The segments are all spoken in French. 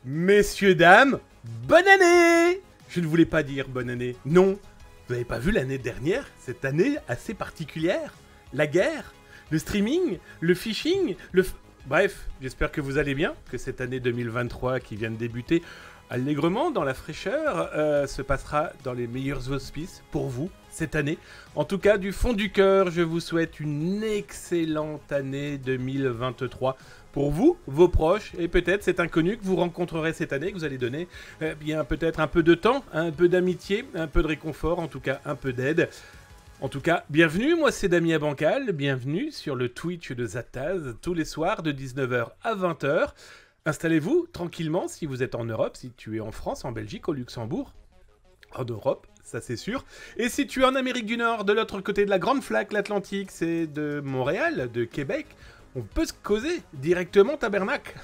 Messieurs, dames, bonne année! Je ne voulais pas dire bonne année. Non, vous n'avez pas vu l'année dernière? Cette année assez particulière? La guerre? Le streaming? Le phishing? Bref, j'espère que vous allez bien, que cette année 2023 qui vient de débuter allègrement dans la fraîcheur se passera dans les meilleurs auspices pour vous cette année. En tout cas, du fond du cœur, je vous souhaite une excellente année 2023 pour vous, vos proches et peut-être cet inconnu que vous rencontrerez cette année, que vous allez donner bien peut-être un peu de temps, un peu d'amitié, un peu de réconfort, en tout cas un peu d'aide. En tout cas, bienvenue, moi c'est Damien Bancal, bienvenue sur le Twitch de Zataz, tous les soirs de 19h à 20h. Installez-vous tranquillement si vous êtes en Europe, si tu es en France, en Belgique, au Luxembourg, en Europe, ça c'est sûr. Et si tu es en Amérique du Nord, de l'autre côté de la grande flaque, l'Atlantique, c'est de Montréal, de Québec, On peut se causer directement, tabernacle.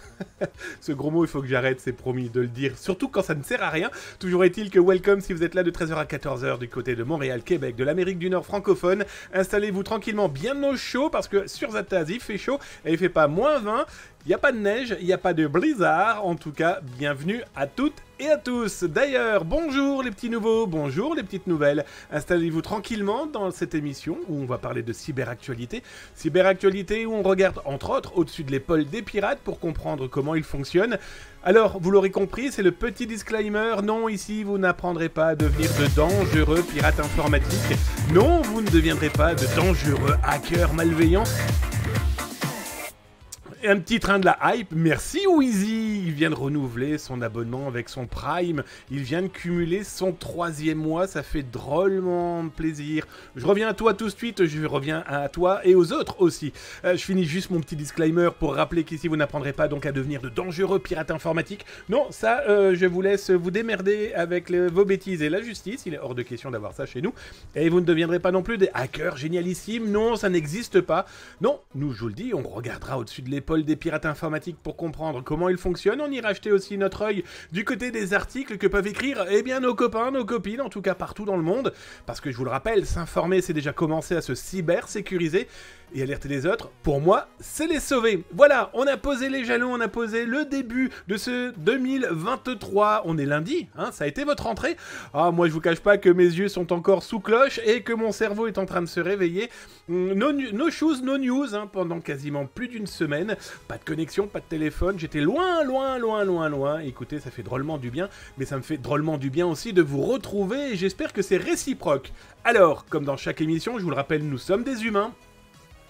Ce gros mot, il faut que j'arrête, c'est promis de le dire. Surtout quand ça ne sert à rien. Toujours est-il que welcome si vous êtes là de 13h à 14h du côté de Montréal, Québec, de l'Amérique du Nord francophone. Installez-vous tranquillement bien au chaud parce que sur Zataz, il fait chaud et il fait pas -20. Il n'y a pas de neige, il n'y a pas de blizzard. En tout cas, bienvenue à toutes et à tous. D'ailleurs, bonjour les petits nouveaux, bonjour les petites nouvelles. Installez-vous tranquillement dans cette émission où on va parler de cyberactualité. Cyberactualité où on regarde entre autres au-dessus de l'épaule des pirates pour comprendre comment ils fonctionnent. Alors, vous l'aurez compris, c'est le petit disclaimer. Non, ici, vous n'apprendrez pas à devenir de dangereux pirates informatiques. Non, vous ne deviendrez pas de dangereux hackers malveillants. Et un petit train de la hype, merci Wheezy, il vient de renouveler son abonnement avec son Prime, il vient de cumuler son 3e mois, ça fait drôlement plaisir. Je reviens à toi tout de suite, je reviens à toi et aux autres aussi. Je finis juste mon petit disclaimer pour rappeler qu'ici vous n'apprendrez pas donc à devenir de dangereux pirates informatiques. Non, ça je vous laisse vous démerder avec vos bêtises et la justice, il est hors de question d'avoir ça chez nous. Et vous ne deviendrez pas non plus des hackers génialissimes, non ça n'existe pas. Non, nous je vous le dis, on regardera au-dessus de l'épaule des pirates informatiques pour comprendre comment ils fonctionnent. On ira jeter aussi notre œil du côté des articles que peuvent écrire nos copains, nos copines, en tout cas partout dans le monde. Parce que je vous le rappelle, s'informer c'est déjà commencer à se cyber-sécuriser. Et alerter les autres, pour moi, c'est les sauver. Voilà, on a posé les jalons, on a posé le début de ce 2023. On est lundi, hein, ça a été votre rentrée. Ah, moi je vous cache pas que mes yeux sont encore sous cloche et que mon cerveau est en train de se réveiller. No shoes, no news, hein, pendant quasiment plus d'une semaine. Pas de connexion, pas de téléphone, j'étais loin. Écoutez, ça fait drôlement du bien, mais ça me fait drôlement du bien aussi de vous retrouver et j'espère que c'est réciproque. Alors, comme dans chaque émission, je vous le rappelle, nous sommes des humains.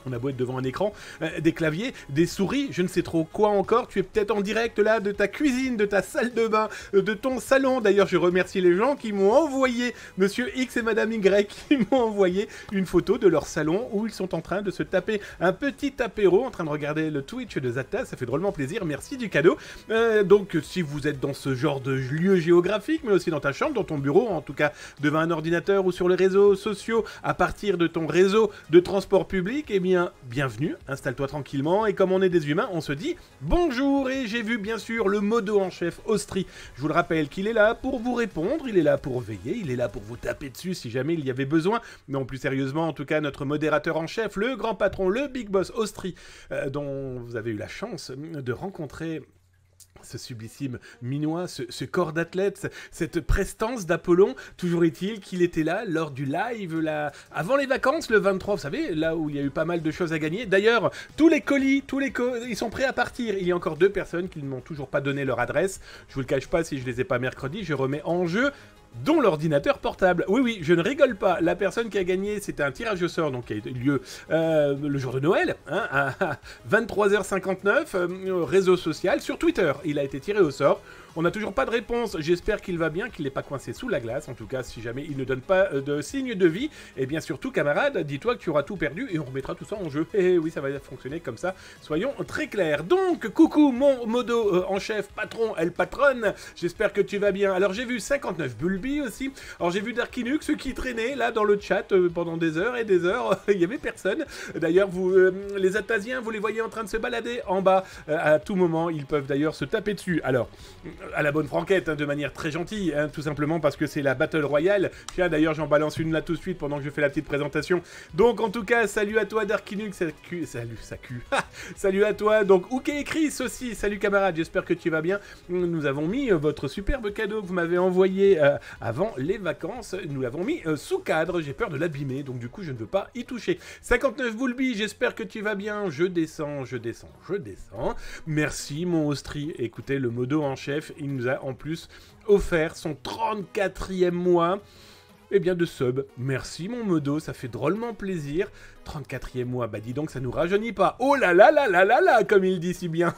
On a beau être devant un écran, des claviers, des souris, je ne sais trop quoi encore. Tu es peut-être en direct là de ta cuisine, de ta salle de bain, de ton salon. D'ailleurs, je remercie les gens qui m'ont envoyé, Monsieur X et Madame Y, qui m'ont envoyé une photo de leur salon où ils sont en train de se taper un petit apéro, en train de regarder le Twitch de Zataz. Ça fait drôlement plaisir, merci du cadeau. Donc, si vous êtes dans ce genre de lieu géographique, mais aussi dans ta chambre, dans ton bureau, en tout cas devant un ordinateur ou sur les réseaux sociaux, à partir de ton réseau de transport public, eh bien, bienvenue, installe-toi tranquillement, et comme on est des humains, on se dit bonjour, et j'ai vu bien sûr le modo en chef Austri. Je vous le rappelle qu'il est là pour vous répondre, il est là pour veiller, il est là pour vous taper dessus si jamais il y avait besoin. Non, plus sérieusement, en tout cas, notre modérateur en chef, le grand patron, le big boss Austri, dont vous avez eu la chance de rencontrer ce sublissime minois, ce corps d'athlète, cette prestance d'Apollon. Toujours est-il qu'il était là lors du live, là, avant les vacances, le 23, vous savez, là où il y a eu pas mal de choses à gagner. D'ailleurs, tous les colis, ils sont prêts à partir. Il y a encore 2 personnes qui ne m'ont toujours pas donné leur adresse. Je vous le cache pas, si je les ai pas mercredi, je remets en jeu dont l'ordinateur portable. Oui, je ne rigole pas. La personne qui a gagné, c'était un tirage au sort, donc qui a eu lieu le jour de Noël, hein, à 23h59, réseau social, sur Twitter. Il a été tiré au sort. On n'a toujours pas de réponse, j'espère qu'il va bien, qu'il n'est pas coincé sous la glace, en tout cas si jamais il ne donne pas de signe de vie, et bien surtout camarade, dis-toi que tu auras tout perdu et on remettra tout ça en jeu. Et oui, ça va fonctionner comme ça, soyons très clairs. Donc, coucou mon modo en chef, patron, elle patronne, j'espère que tu vas bien. Alors j'ai vu 59 Bulby aussi, alors j'ai vu Darkinux qui traînait là dans le chat pendant des heures et des heures, il n'y avait personne. D'ailleurs, vous, les Atasiens, vous les voyez en train de se balader en bas, à tout moment, ils peuvent d'ailleurs se taper dessus. Alors, à la bonne franquette, hein, de manière très gentille, hein, tout simplement parce que c'est la Battle Royale. Tiens, d'ailleurs, j'en balance une là tout de suite pendant que je fais la petite présentation. Donc, en tout cas, salut à toi, Darkinux, salut à toi, donc, OK et Chris aussi, salut camarade, j'espère que tu vas bien. Nous avons mis votre superbe cadeau que vous m'avez envoyé avant les vacances, nous l'avons mis sous cadre, j'ai peur de l'abîmer, donc du coup, je ne veux pas y toucher. 59 Boulby, j'espère que tu vas bien, je descends. Merci, mon Austri, écoutez, le modo en chef, il nous a en plus offert son 34e mois de sub. Merci mon modo, ça fait drôlement plaisir. 34e mois, bah dis donc ça nous rajeunit pas. Oh là là là là là là, comme il dit si bien.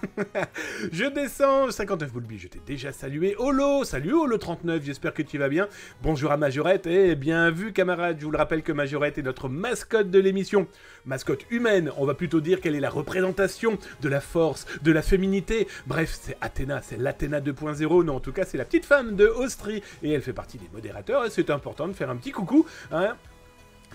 Je descends, 59 Boulby, je t'ai déjà salué. Holo, salut Holo 39, j'espère que tu vas bien. Bonjour à Majorette, et bien vu camarade, je vous le rappelle que Majorette est notre mascotte de l'émission. Mascotte humaine, on va plutôt dire qu'elle est la représentation de la force, de la féminité. Bref, c'est Athéna, c'est l'Athéna 2.0, non en tout cas c'est la petite femme de Austri, et elle fait partie des modérateurs, et c'est important de faire un petit coucou, hein.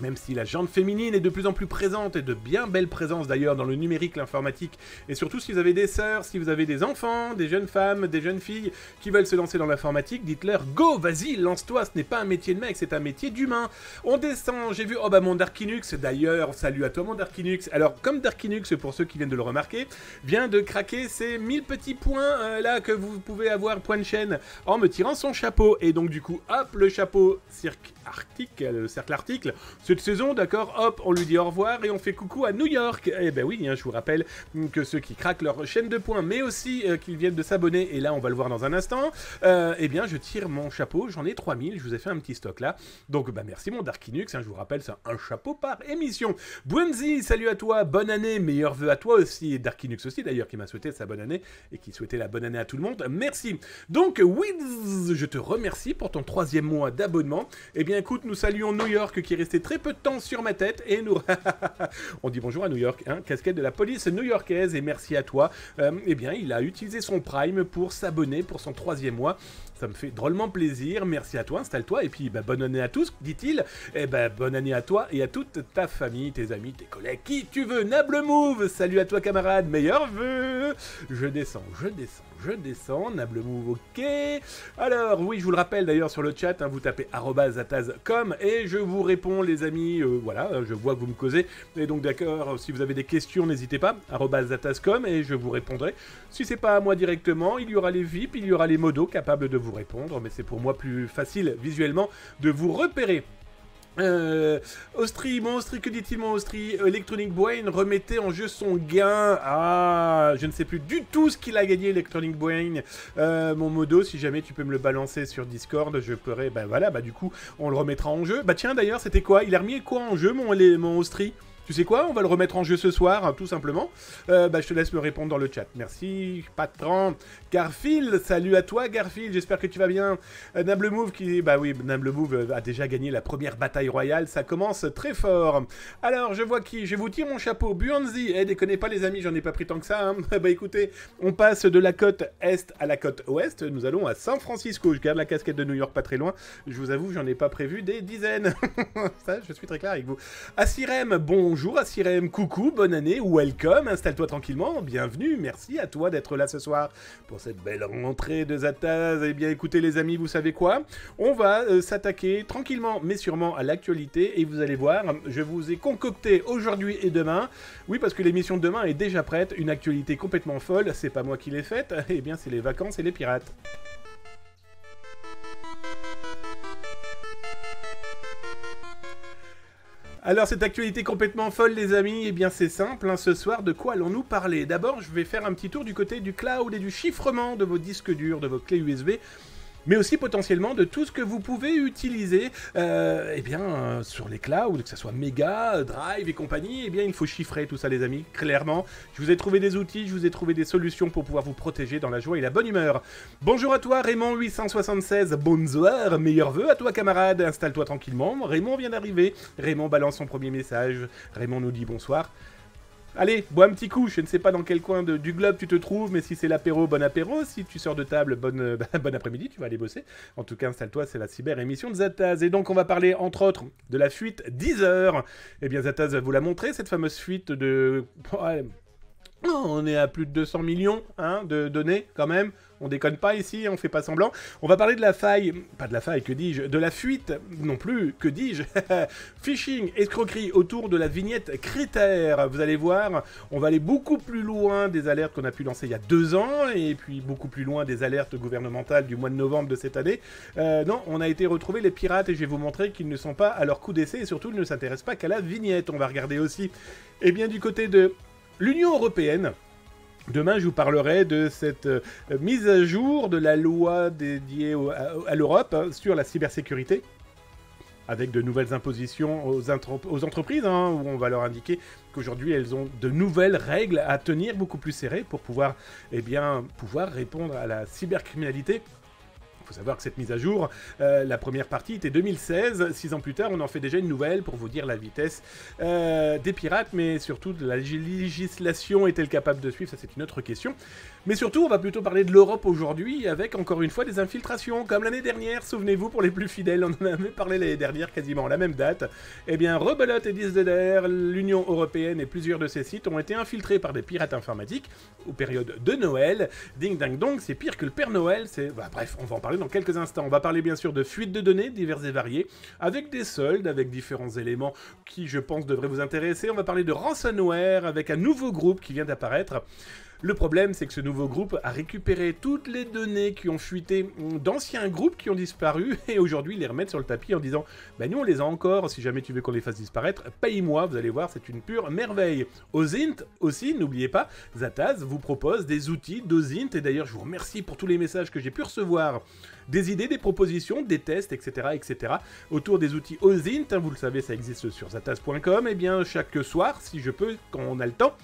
Même si la gente féminine est de plus en plus présente, et de bien belles présences d'ailleurs dans le numérique, l'informatique, et surtout si vous avez des sœurs, si vous avez des enfants, des jeunes femmes, des jeunes filles qui veulent se lancer dans l'informatique, dites-leur « Go, vas-y, lance-toi, ce n'est pas un métier de mec, c'est un métier d'humain !» On descend, j'ai vu, oh bah mon Darkinux, d'ailleurs, salut à toi mon Darkinux. Alors, comme Darkinux, pour ceux qui viennent de le remarquer, vient de craquer ces 1000 petits points là que vous pouvez avoir, point de chaîne, en me tirant son chapeau. Et donc du coup, hop, le chapeau cirque arctique, le cercle article, cette saison, d'accord, hop, on lui dit au revoir et on fait coucou à New York. Eh ben oui, hein, je vous rappelle que ceux qui craquent leur chaîne de points, mais aussi qu'ils viennent de s'abonner, et là on va le voir dans un instant, eh bien je tire mon chapeau, j'en ai 3000, je vous ai fait un petit stock là. Donc bah merci mon Darkinux, hein, je vous rappelle, c'est un chapeau par émission. Buenzi, salut à toi, bonne année, meilleurs vœux à toi aussi, et Darkinux aussi d'ailleurs, qui m'a souhaité sa bonne année, et qui souhaitait la bonne année à tout le monde, merci. Donc Wiz, je te remercie pour ton 3e mois d'abonnement. Eh bien écoute, nous saluons New York qui est resté très peu de temps sur ma tête, et nous... on dit bonjour à New York, hein, casquette de la police new-yorkaise, et merci à toi. Eh bien, il a utilisé son Prime pour s'abonner pour son 3e mois. Ça me fait drôlement plaisir, merci à toi, installe-toi, et puis bah, bonne année à tous, dit-il. Et bah, bonne année à toi et à toute ta famille, tes amis, tes collègues, qui tu veux. Nable Move, salut à toi camarade, meilleurs vœux. Je descends, Nable Move, ok. Alors, oui, je vous le rappelle d'ailleurs sur le chat, hein, vous tapez @zataz.com et je vous réponds les amis, voilà, je vois que vous me causez, et donc d'accord, si vous avez des questions, n'hésitez pas, @zataz.com et je vous répondrai. Si c'est pas à moi directement, il y aura les VIP, il y aura les modos capables de vous répondre, mais c'est pour moi plus facile visuellement de vous repérer. Austri, que dit-il mon Austri? Electronic Brain remettait en jeu son gain. Ah, je ne sais plus du tout ce qu'il a gagné Electronic Brain. Mon modo, si jamais tu peux me le balancer sur Discord, je pourrais, bah voilà, bah du coup, on le remettra en jeu. Bah tiens, d'ailleurs, c'était quoi? Il a remis quoi en jeu, mon Austri? Tu sais quoi? On va le remettre en jeu ce soir, tout simplement. Bah, je te laisse me répondre dans le chat. Merci, patron. Garfield, salut à toi, Garfield. J'espère que tu vas bien. Nable Move qui... Bah oui, Nable Move a déjà gagné la première bataille royale. Ça commence très fort. Alors, je vois qui? Je vous tire mon chapeau. Buanzi. Eh, déconnez pas, les amis, j'en ai pas pris tant que ça. Hein. Bah écoutez, on passe de la côte Est à la côte Ouest. Nous allons à San Francisco. Je garde la casquette de New York pas très loin. Je vous avoue, j'en ai pas prévu des dizaines. Ça, je suis très clair avec vous. Assirem, bonjour Assirem, coucou, bonne année, welcome, installe-toi tranquillement, bienvenue, merci à toi d'être là ce soir pour cette belle rentrée de Zataz. Eh bien écoutez les amis, vous savez quoi? On va s'attaquer tranquillement mais sûrement à l'actualité, et vous allez voir, je vous ai concocté aujourd'hui et demain, oui parce que l'émission de demain est déjà prête, une actualité complètement folle, c'est pas moi qui l'ai faite, eh bien c'est les vacances et les pirates. Alors, cette actualité complètement folle, les amis, eh bien c'est simple, hein, ce soir, de quoi allons-nous parler? D'abord, je vais faire un petit tour du côté du cloud et du chiffrement de vos disques durs, de vos clés USB, mais aussi potentiellement de tout ce que vous pouvez utiliser eh bien, sur les clouds, que ce soit Mega, Drive et compagnie, eh bien il faut chiffrer tout ça les amis, clairement. Je vous ai trouvé des outils, je vous ai trouvé des solutions pour pouvoir vous protéger dans la joie et la bonne humeur. Bonjour à toi Raymond 876, bonsoir, meilleurs vœux à toi camarade, installe-toi tranquillement, Raymond vient d'arriver, Raymond balance son premier message, Raymond nous dit bonsoir. Allez, bois un petit coup, je ne sais pas dans quel coin du globe tu te trouves, mais si c'est l'apéro, bon apéro, si tu sors de table, bon après-midi, tu vas aller bosser. En tout cas, installe-toi, c'est la cyber-émission de Zataz. Et donc, on va parler, entre autres, de la fuite Deezer. Eh bien, Zataz va vous la montrer, cette fameuse fuite de... On est à plus de 200 millions hein, de données, quand même. On déconne pas ici, on fait pas semblant. On va parler de la faille, pas de la faille, que dis-je, de la fuite, non plus, que dis-je, phishing, escroquerie autour de la vignette critère. Vous allez voir, on va aller beaucoup plus loin des alertes qu'on a pu lancer il y a 2 ans, et puis beaucoup plus loin des alertes gouvernementales du mois de novembre de cette année. Non, on a été retrouver les pirates, et je vais vous montrer qu'ils ne sont pas à leur coup d'essai, et surtout, ils ne s'intéressent pas qu'à la vignette. On va regarder aussi, eh bien, du côté de l'Union européenne. Demain, je vous parlerai de cette mise à jour de la loi dédiée à l'Europe hein, sur la cybersécurité, avec de nouvelles impositions aux entreprises, hein, où on va leur indiquer qu'aujourd'hui, elles ont de nouvelles règles à tenir beaucoup plus serrées pour pouvoir, eh bien, pouvoir répondre à la cybercriminalité faut savoir que cette mise à jour, la première partie était 2016, 6 ans plus tard, on en fait déjà une nouvelle pour vous dire la vitesse des pirates, mais surtout de la législation est-elle capable de suivre, ça c'est une autre question. Mais surtout, on va plutôt parler de l'Europe aujourd'hui, avec encore une fois des infiltrations, comme l'année dernière, souvenez-vous pour les plus fidèles, on en avait parlé l'année dernière quasiment à la même date. Eh bien, Rebelote et Disdeder, l'Union Européenne et plusieurs de ces sites ont été infiltrés par des pirates informatiques aux périodes de Noël. Ding ding dong, c'est pire que le Père Noël, c'est... Bah, bref, on va en parler dans quelques instants. On va parler bien sûr de fuites de données diverses et variées, avec des soldes, avec différents éléments qui, je pense, devraient vous intéresser. On va parler de ransomware, avec un nouveau groupe qui vient d'apparaître. Le problème, c'est que ce nouveau groupe a récupéré toutes les données qui ont fuité d'anciens groupes qui ont disparu et aujourd'hui ils les remettent sur le tapis en disant « Bah nous on les a encore, si jamais tu veux qu'on les fasse disparaître, paye-moi, vous allez voir, c'est une pure merveille ». OSINT aussi, n'oubliez pas, Zataz vous propose des outils d'OSINT et d'ailleurs je vous remercie pour tous les messages que j'ai pu recevoir, des idées, des propositions, des tests, etc. etc. autour des outils OSINT, vous le savez ça existe sur zataz.com, et bien chaque soir, si je peux, quand on a le temps,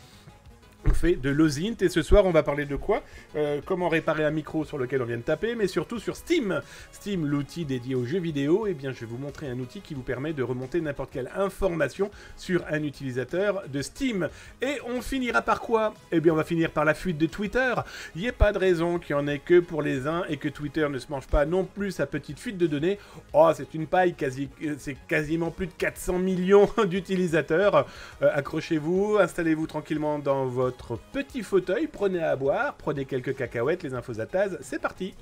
on fait de l'OSINT et ce soir on va parler de quoi? Comment réparer un micro sur lequel on vient de taper, mais surtout sur Steam. Steam, l'outil dédié aux jeux vidéo, et bien je vais vous montrer un outil qui vous permet de remonter n'importe quelle information sur un utilisateur de Steam. Et on finira par quoi? Eh bien on va finir par la fuite de Twitter. Il n'y a pas de raison qu'il n'y en ait que pour les uns et que Twitter ne se mange pas non plus sa petite fuite de données. Oh c'est une paille, c'est quasiment plus de 400 millions d'utilisateurs. Accrochez-vous, installez-vous tranquillement dans votre petit fauteuil, prenez à boire, prenez quelques cacahuètes, les infos Zataz, c'est parti.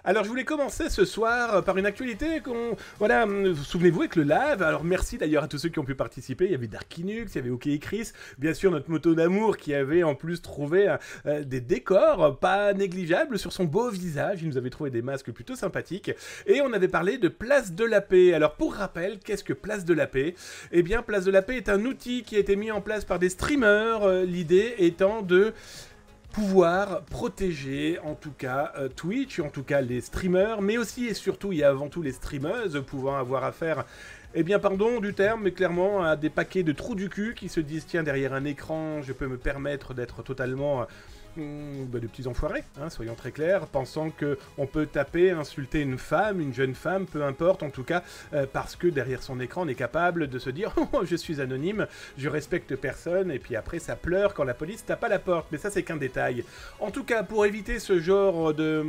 Alors je voulais commencer ce soir par une actualité qu'on... Voilà, souvenez-vous avec le live, alors merci d'ailleurs à tous ceux qui ont pu participer, il y avait Darkinux, il y avait OK Chris, bien sûr notre moto d'amour qui avait en plus trouvé des décors pas négligeables sur son beau visage, il nous avait trouvé des masques plutôt sympathiques, et on avait parlé de Place de la Paix. Alors pour rappel, qu'est-ce que Place de la Paix? Eh bien Place de la Paix est un outil qui a été mis en place par des streamers, l'idée étant de pouvoir protéger en tout cas Twitch, en tout cas les streamers, mais aussi et surtout et avant tout les streameuses pouvant avoir affaire, eh bien pardon du terme, mais clairement à des paquets de trous du cul qui se disent tiens derrière un écran je peux me permettre d'être totalement... de petits enfoirés, hein, soyons très clairs, pensant qu'on peut taper, insulter une femme, une jeune femme, peu importe, en tout cas, parce que derrière son écran, on est capable de se dire « Oh, je suis anonyme, je respecte personne », et puis après, ça pleure quand la police tape à la porte, mais ça, c'est qu'un détail. En tout cas, pour éviter ce genre de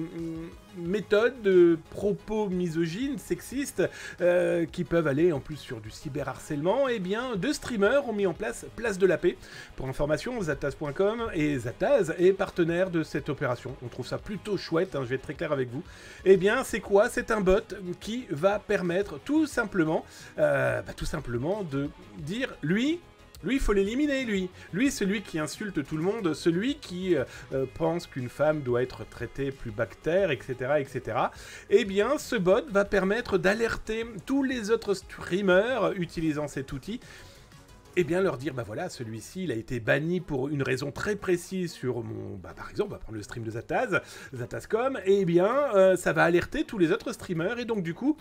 méthodes, de propos misogynes, sexistes, qui peuvent aller en plus sur du cyberharcèlement, eh bien, deux streamers ont mis en place Place de la Paix. Pour information, Zataz.com et Zataz est partenaire de cette opération. On trouve ça plutôt chouette, hein, je vais être très clair avec vous. Eh bien, c'est quoi? C'est un bot qui va permettre tout simplement de dire, lui, il faut l'éliminer, lui. Lui, celui qui insulte tout le monde, celui qui pense qu'une femme doit être traitée plus bactère, etc., etc. Eh bien, ce bot va permettre d'alerter tous les autres streamers utilisant cet outil, et bien leur dire, bah voilà, celui-ci, il a été banni pour une raison très précise sur mon... Bah par exemple, on va prendre le stream de Zataz, Zataz.com, et bien, ça va alerter tous les autres streamers, et donc du coup...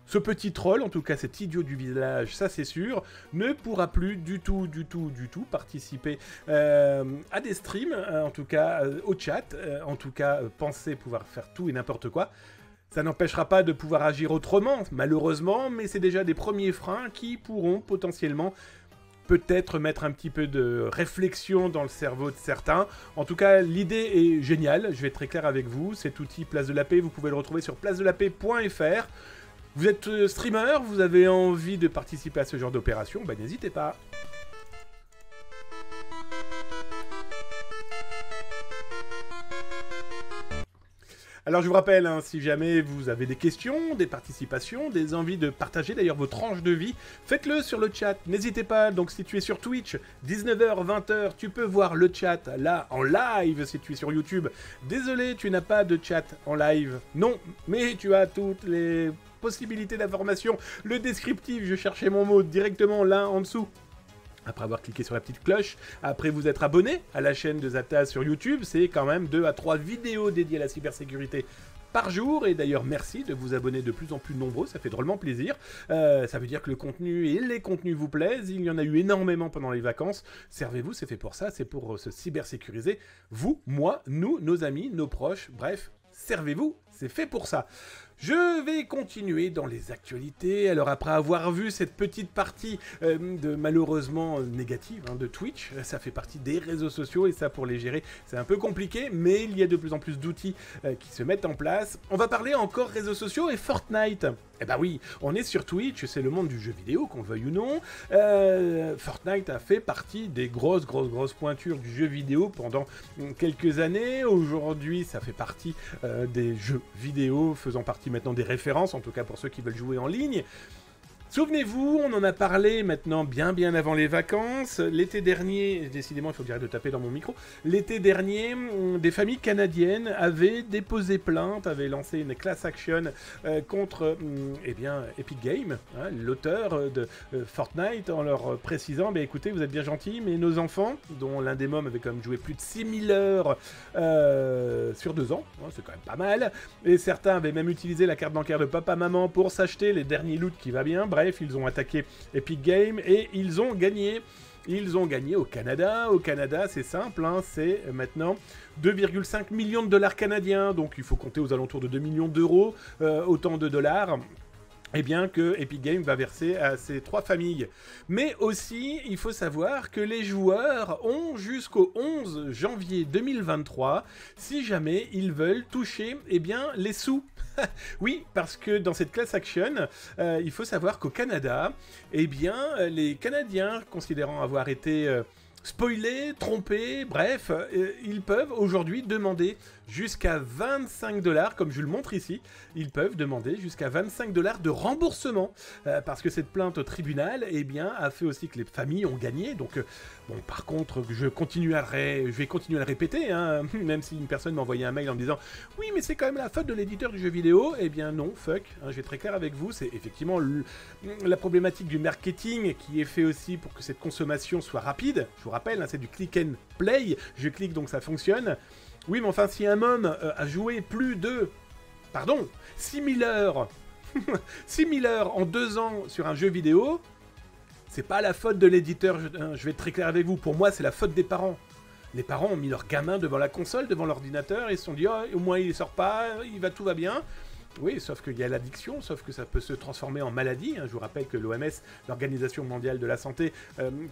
Ce petit troll, en tout cas cet idiot du village, ça c'est sûr, ne pourra plus du tout participer à des streams, en tout cas au chat, en tout cas penser pouvoir faire tout et n'importe quoi. Ça n'empêchera pas de pouvoir agir autrement, malheureusement, mais c'est déjà des premiers freins qui pourront potentiellement peut-être mettre un petit peu de réflexion dans le cerveau de certains. En tout cas, l'idée est géniale, je vais être très clair avec vous, cet outil Place de la Paix, vous pouvez le retrouver sur placedelapais.fr. Vous êtes streamer, vous avez envie de participer à ce genre d'opération, bah n'hésitez pas. Alors je vous rappelle, hein, si jamais vous avez des questions, des participations, des envies de partager d'ailleurs vos tranches de vie, faites-le sur le chat, n'hésitez pas. Donc si tu es sur Twitch, 19h, 20h, tu peux voir le chat là en live. Si tu es sur YouTube, désolé, tu n'as pas de chat en live, non, mais tu as toutes les possibilités d'information, le descriptif, je cherchais mon mot directement là en dessous. Après avoir cliqué sur la petite cloche, après vous être abonné à la chaîne de Zataz sur YouTube, c'est quand même 2 à 3 vidéos dédiées à la cybersécurité par jour. Et d'ailleurs, merci de vous abonner de plus en plus nombreux, ça fait drôlement plaisir. Ça veut dire que le contenu et les contenus vous plaisent. Il y en a eu énormément pendant les vacances. Servez-vous, c'est fait pour ça, c'est pour se cybersécuriser. Vous, moi, nous, nos amis, nos proches, bref, servez-vous, c'est fait pour ça. Je vais continuer dans les actualités. Alors après avoir vu cette petite partie de malheureusement négative de Twitch, ça fait partie des réseaux sociaux et ça pour les gérer c'est un peu compliqué, mais il y a de plus en plus d'outils qui se mettent en place. On va parler encore réseaux sociaux et Fortnite. Eh ben oui, on est sur Twitch, c'est le monde du jeu vidéo, qu'on veuille ou non. Fortnite a fait partie des grosses pointures du jeu vidéo pendant quelques années. Aujourd'hui, ça fait partie des jeux vidéo, faisant partie maintenant des références, en tout cas pour ceux qui veulent jouer en ligne. Souvenez-vous, on en a parlé maintenant bien avant les vacances. L'été dernier, décidément il faut que j'arrête de taper dans mon micro, l'été dernier, des familles canadiennes avaient déposé plainte, avaient lancé une class action contre eh bien, Epic Games, hein, l'auteur de Fortnite, en leur précisant, bah, écoutez, vous êtes bien gentils, mais nos enfants, dont l'un des mômes avait quand même joué plus de 6000 heures sur 2 ans, hein, c'est quand même pas mal, et certains avaient même utilisé la carte bancaire de papa-maman pour s'acheter les derniers loots qui va bien, bref, ils ont attaqué Epic Games et ils ont gagné. Ils ont gagné au Canada. Au Canada, c'est simple, hein, c'est maintenant 2,5 millions de dollars canadiens. Donc il faut compter aux alentours de 2 millions d'euros, autant de dollars. Eh bien que Epic Games va verser à ces 3 familles. Mais aussi, il faut savoir que les joueurs ont jusqu'au 11 janvier 2023, si jamais ils veulent toucher eh bien, les sous. Oui, parce que dans cette class action, il faut savoir qu'au Canada, eh bien, les Canadiens, considérant avoir été spoilés, trompés, bref, ils peuvent aujourd'hui demander jusqu'à 25 $, comme je le montre ici, ils peuvent demander jusqu'à 25 $ de remboursement, parce que cette plainte au tribunal, eh bien, a fait aussi que les familles ont gagné, donc, bon, par contre, je vais continuer à le répéter, hein, même si une personne m'a envoyé un mail en me disant « Oui, mais c'est quand même la faute de l'éditeur du jeu vidéo », eh bien non, fuck, hein, je vais être très clair avec vous, c'est effectivement la problématique du marketing qui est fait aussi pour que cette consommation soit rapide, je vous rappelle, hein, c'est du click and play, je clique donc ça fonctionne. Oui, mais enfin, si un môme a joué plus de, 6000 heures, 6000 heures en 2 ans sur un jeu vidéo, c'est pas la faute de l'éditeur, je vais être très clair avec vous, pour moi, c'est la faute des parents. Les parents ont mis leur gamin devant la console, devant l'ordinateur, et se sont dit, oh, au moins il sort pas, tout va bien. Oui, sauf qu'il y a l'addiction, sauf que ça peut se transformer en maladie. Je vous rappelle que l'OMS, l'Organisation mondiale de la santé,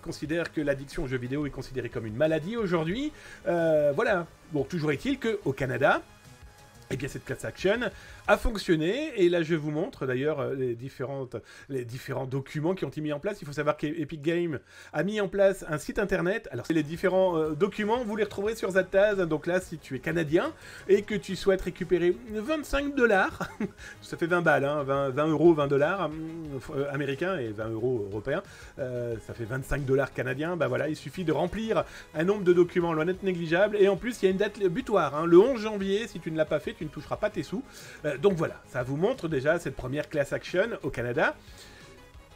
considère que l'addiction aux jeux vidéo est considérée comme une maladie aujourd'hui. Voilà. Bon, toujours est-il qu'au Canada, eh bien, cette class action a fonctionné, et là je vous montre d'ailleurs les différents documents qui ont été mis en place. Il faut savoir qu'Epic Games a mis en place un site internet. Alors les différents documents, vous les retrouverez sur Zataz. Donc là, si tu es canadien et que tu souhaites récupérer 25 $, ça fait 20 balles, hein, 20 €, 20 $ américains et 20 € européens, ça fait 25 $ canadiens. Bah voilà, il suffit de remplir un nombre de documents loin d'être négligeable, et en plus il y a une date butoir, hein, le 11 janvier, si tu ne l'as pas fait, tu ne toucheras pas tes sous. Donc voilà, ça vous montre déjà cette première class action au Canada.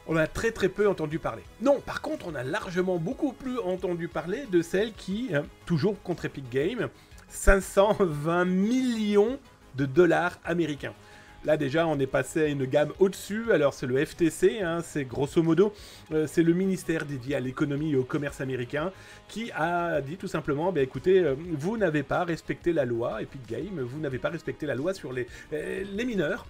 On a très peu entendu parler. Non, par contre, on a largement beaucoup plus entendu parler de celle qui, toujours contre Epic Games, 520 millions de dollars américains. Là déjà, on est passé à une gamme au-dessus. Alors c'est le FTC, hein, c'est grosso modo, c'est le ministère dédié à l'économie et au commerce américain qui a dit tout simplement, bah, écoutez, vous n'avez pas respecté la loi, Epic Games, vous n'avez pas respecté la loi sur les mineurs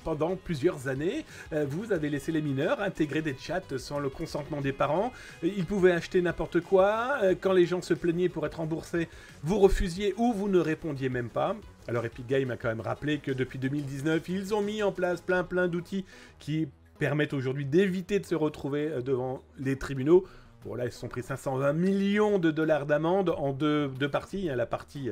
pendant plusieurs années. Vous avez laissé les mineurs intégrer des chats sans le consentement des parents. Ils pouvaient acheter n'importe quoi. Quand les gens se plaignaient pour être remboursés, vous refusiez ou vous ne répondiez même pas. Alors Epic Games a quand même rappelé que depuis 2019, ils ont mis en place plein d'outils qui permettent aujourd'hui d'éviter de se retrouver devant les tribunaux. Bon là, ils se sont pris 520 millions de dollars d'amende en deux parties, hein, la partie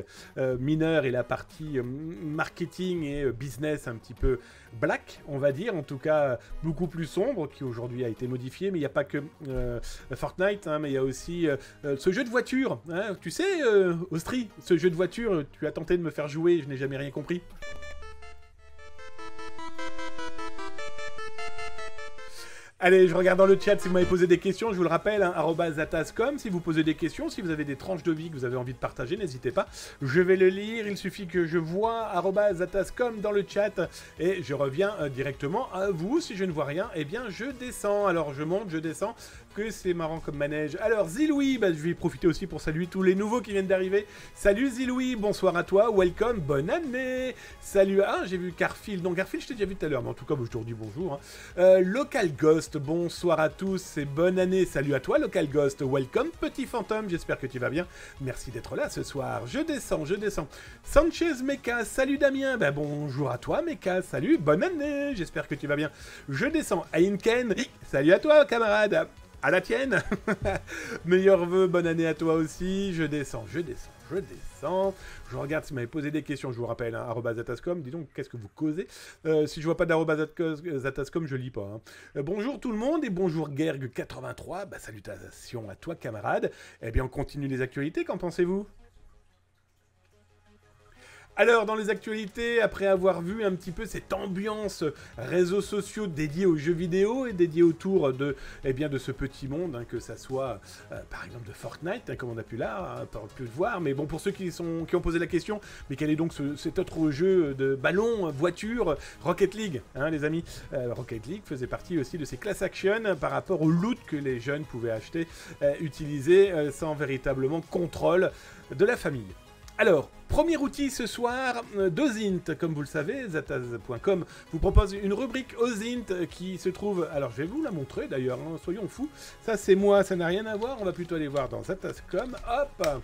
mineure et la partie marketing et business un petit peu black, on va dire, en tout cas beaucoup plus sombre, qui aujourd'hui a été modifié, mais il n'y a pas que Fortnite, hein, mais il y a aussi ce jeu de voiture, hein, tu sais, Austri, ce jeu de voiture, tu as tenté de me faire jouer, je n'ai jamais rien compris. Allez, je regarde dans le chat si vous m'avez posé des questions, je vous le rappelle, hein, @zatascom, si vous posez des questions, si vous avez des tranches de vie que vous avez envie de partager, n'hésitez pas, je vais le lire, il suffit que je vois @zatascom dans le chat, et je reviens directement à vous, si je ne vois rien, eh bien je descends, alors je monte, je descends, que c'est marrant comme manège. Alors Ziloui, je vais profiter aussi pour saluer tous les nouveaux qui viennent d'arriver. Salut Ziloui, bonsoir à toi, welcome, bonne année. Salut, j'ai vu Garfield, donc Garfield je t'ai déjà vu tout à l'heure, mais en tout cas je te redis bonjour. Hein. Local Ghost, bonsoir à tous et bonne année, salut à toi Local Ghost, welcome petit fantôme, j'espère que tu vas bien, merci d'être là ce soir, je descends. Sanchez Mecha, salut Damien, bonjour à toi Mecha, salut, bonne année, j'espère que tu vas bien. Je descends, Ainken, salut à toi camarade. À la tienne. Meilleurs vœux, bonne année à toi aussi. Je descends. Je regarde si vous m'avez posé des questions, je vous rappelle, hein, @zatascom, dis donc, qu'est-ce que vous causez si je vois pas d'@zatascom, je lis pas. Hein. Bonjour tout le monde et bonjour Gerg83, salutations à toi camarade. Eh bien on continue les actualités, qu'en pensez-vous ? Alors, dans les actualités, après avoir vu un petit peu cette ambiance réseaux sociaux dédiés aux jeux vidéo et dédiés autour de, de ce petit monde, hein, que ça soit, par exemple, de Fortnite, hein, comme on a pu le voir, mais bon, pour ceux qui ont posé la question, mais quel est donc cet autre jeu de ballon, voiture, Rocket League, hein, les amis. Rocket League faisait partie aussi de ces class action par rapport au loot que les jeunes pouvaient acheter, utiliser sans véritablement contrôle de la famille. Alors, premier outil ce soir, d'Ozint, comme vous le savez, zataz.com vous propose une rubrique Ozint qui se trouve, alors je vais vous la montrer d'ailleurs, hein, soyons fous, ça c'est moi, ça n'a rien à voir, on va plutôt aller voir dans Zataz.com, hop.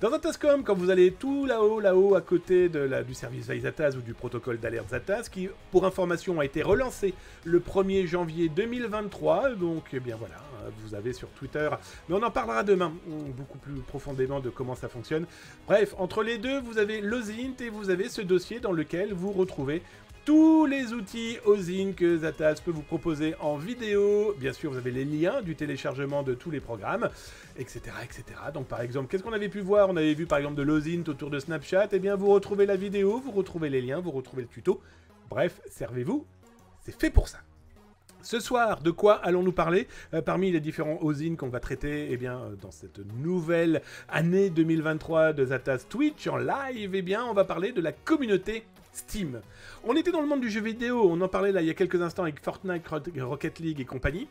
Dans Zataz.com, quand vous allez tout là-haut, à côté du service Veille Zataz ou du protocole d'alerte Zataz, qui, pour information, a été relancé le 1er janvier 2023, donc, voilà, vous avez sur Twitter, mais on en parlera demain, beaucoup plus profondément de comment ça fonctionne. Bref, entre les deux, vous avez l'Ozint et vous avez ce dossier dans lequel vous retrouvez tous les outils Ozint que Zataz peut vous proposer en vidéo. Bien sûr, vous avez les liens du téléchargement de tous les programmes, etc. etc. Donc par exemple, qu'est-ce qu'on avait pu voir? On avait vu par exemple de l'Ozint autour de Snapchat. Eh bien, vous retrouvez la vidéo, vous retrouvez les liens, vous retrouvez le tuto. Bref, servez-vous, c'est fait pour ça. Ce soir, de quoi allons-nous parler? Parmi les différents Ozint qu'on va traiter dans cette nouvelle année 2023 de Zataz Twitch en live, on va parler de la communauté Steam. On était dans le monde du jeu vidéo, on en parlait là il y a quelques instants avec Fortnite, Rocket League et compagnie.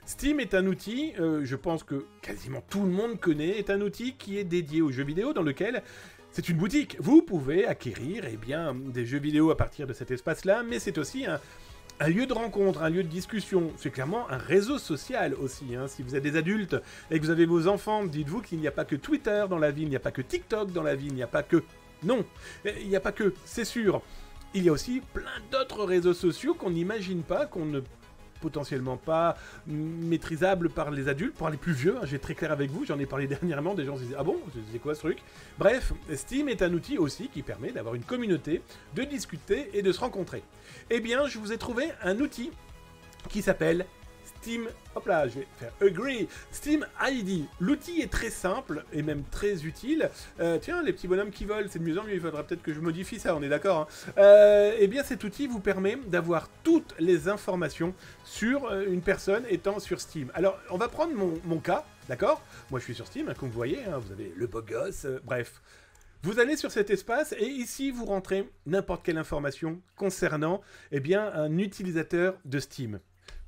Steam est un outil, je pense que quasiment tout le monde connaît, est un outil qui est dédié aux jeux vidéo dans lequel c'est une boutique. Vous pouvez acquérir des jeux vidéo à partir de cet espace-là, mais c'est aussi un lieu de rencontre, un lieu de discussion. C'est clairement un réseau social aussi. Hein. Si vous êtes des adultes et que vous avez vos enfants, dites-vous qu'il n'y a pas que Twitter dans la vie, il n'y a pas que TikTok dans la vie, il n'y a pas que... Non, il n'y a pas que, c'est sûr. Il y a aussi plein d'autres réseaux sociaux qu'on n'imagine pas, qu'on ne potentiellement pas maîtrisables par les adultes, pour les plus vieux, hein, je vais être très clair avec vous, j'en ai parlé dernièrement, des gens se disaient « Ah bon, c'est quoi ce truc ?» Bref, Steam est un outil aussi qui permet d'avoir une communauté, de discuter et de se rencontrer. Eh bien, je vous ai trouvé un outil qui s'appelle Steam, hop là, je vais faire Agree, Steam ID. L'outil est très simple et même très utile. Tiens, les petits bonhommes qui volent, c'est de mieux en mieux, il faudra peut-être que je modifie ça, on est d'accord. Hein. Eh bien, cet outil vous permet d'avoir toutes les informations sur une personne étant sur Steam. Alors, on va prendre mon cas, d'accord? Moi, je suis sur Steam, hein, comme vous voyez, hein, vous avez le beau gosse, bref. Vous allez sur cet espace et ici, vous rentrez n'importe quelle information concernant un utilisateur de Steam.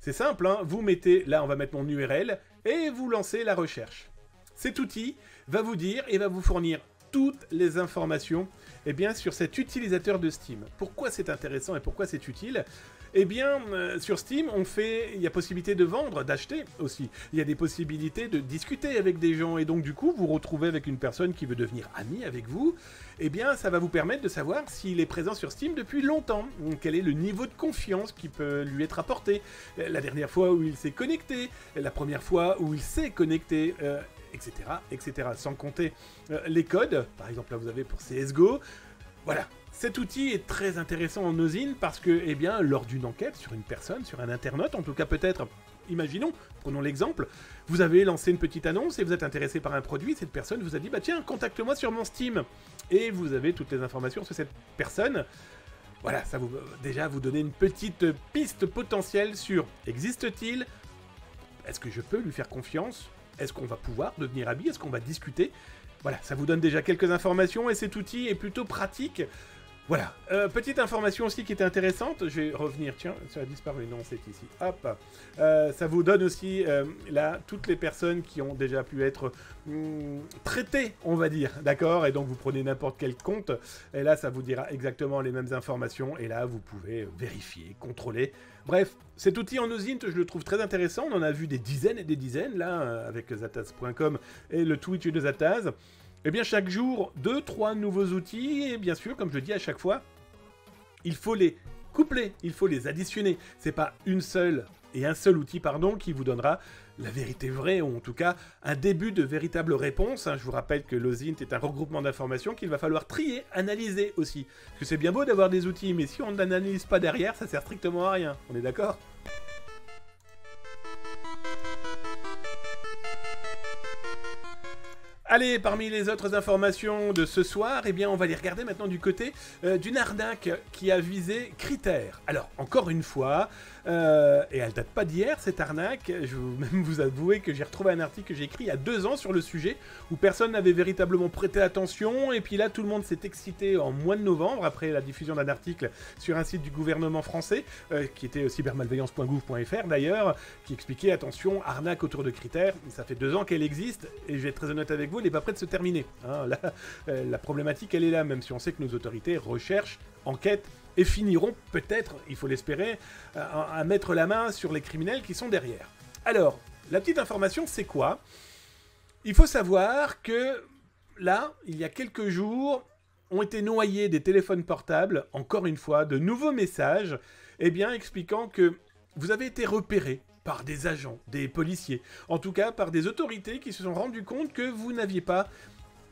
C'est simple, hein, vous mettez, là on va mettre mon URL, et vous lancez la recherche. Cet outil va vous dire et va vous fournir toutes les informations sur cet utilisateur de Steam. Pourquoi c'est intéressant et pourquoi c'est utile? Sur Steam, il y a possibilité de vendre, d'acheter aussi. Il y a des possibilités de discuter avec des gens, et donc du coup, vous retrouvez avec une personne qui veut devenir amie avec vous, ça va vous permettre de savoir s'il est présent sur Steam depuis longtemps, quel est le niveau de confiance qui peut lui être apporté, la dernière fois où il s'est connecté, la première fois où il s'est connecté, etc., etc. Sans compter les codes, par exemple là vous avez pour CSGO, voilà. Cet outil est très intéressant en Ozint parce que, lors d'une enquête sur une personne, sur un internaute, en tout cas peut-être, imaginons, prenons l'exemple, vous avez lancé une petite annonce et vous êtes intéressé par un produit, cette personne vous a dit « Bah tiens, contacte-moi sur mon Steam » et vous avez toutes les informations sur cette personne. Voilà, ça vous déjà vous donner une petite piste potentielle sur existe-t-il? Est-ce que je peux lui faire confiance? Est-ce qu'on va pouvoir devenir amis? Est-ce qu'on va discuter? Voilà, ça vous donne déjà quelques informations et cet outil est plutôt pratique. Voilà, petite information aussi qui était intéressante, je vais revenir, tiens, ça a disparu, non, c'est ici, hop, ça vous donne aussi, là, toutes les personnes qui ont déjà pu être traitées, on va dire, d'accord, et donc vous prenez n'importe quel compte, et là, ça vous dira exactement les mêmes informations, et là, vous pouvez vérifier, contrôler, bref, cet outil en OSINT, je le trouve très intéressant, on en a vu des dizaines et des dizaines, là, avec Zataz.com et le Twitch de Zataz. Eh bien, chaque jour, 2-3 nouveaux outils, et bien sûr, comme je le dis à chaque fois, il faut les coupler, il faut les additionner. C'est pas un seul outil, pardon, qui vous donnera la vérité vraie, ou en tout cas, un début de véritable réponse. Je vous rappelle que l'OSINT est un regroupement d'informations qu'il va falloir trier, analyser aussi. Parce que c'est bien beau d'avoir des outils, mais si on n'analyse pas derrière, ça sert strictement à rien. On est d'accord ? Allez, parmi les autres informations de ce soir, eh bien, on va les regarder maintenant du côté d'une arnaque qui a visé Critère. Alors, encore une fois, et elle date pas d'hier, cette arnaque, je vais même vous avouer que j'ai retrouvé un article que j'ai écrit il y a 2 ans sur le sujet, où personne n'avait véritablement prêté attention, et puis là, tout le monde s'est excité en mois de novembre, après la diffusion d'un article sur un site du gouvernement français, qui était cybermalveillance.gouv.fr d'ailleurs, qui expliquait, attention, arnaque autour de Critère, ça fait 2 ans qu'elle existe, et je vais être très honnête avec vous, elle n'est pas prête de se terminer. Hein, là, la problématique, elle est là, même si on sait que nos autorités recherchent, enquêtent et finiront peut-être, il faut l'espérer, à mettre la main sur les criminels qui sont derrière. Alors, la petite information, c'est quoi? Il faut savoir que là, il y a quelques jours, ont été noyés des téléphones portables, encore une fois, de nouveaux messages, eh bien, expliquant que vous avez été repéré par des agents, des policiers, en tout cas par des autorités qui se sont rendues compte que vous n'aviez pas,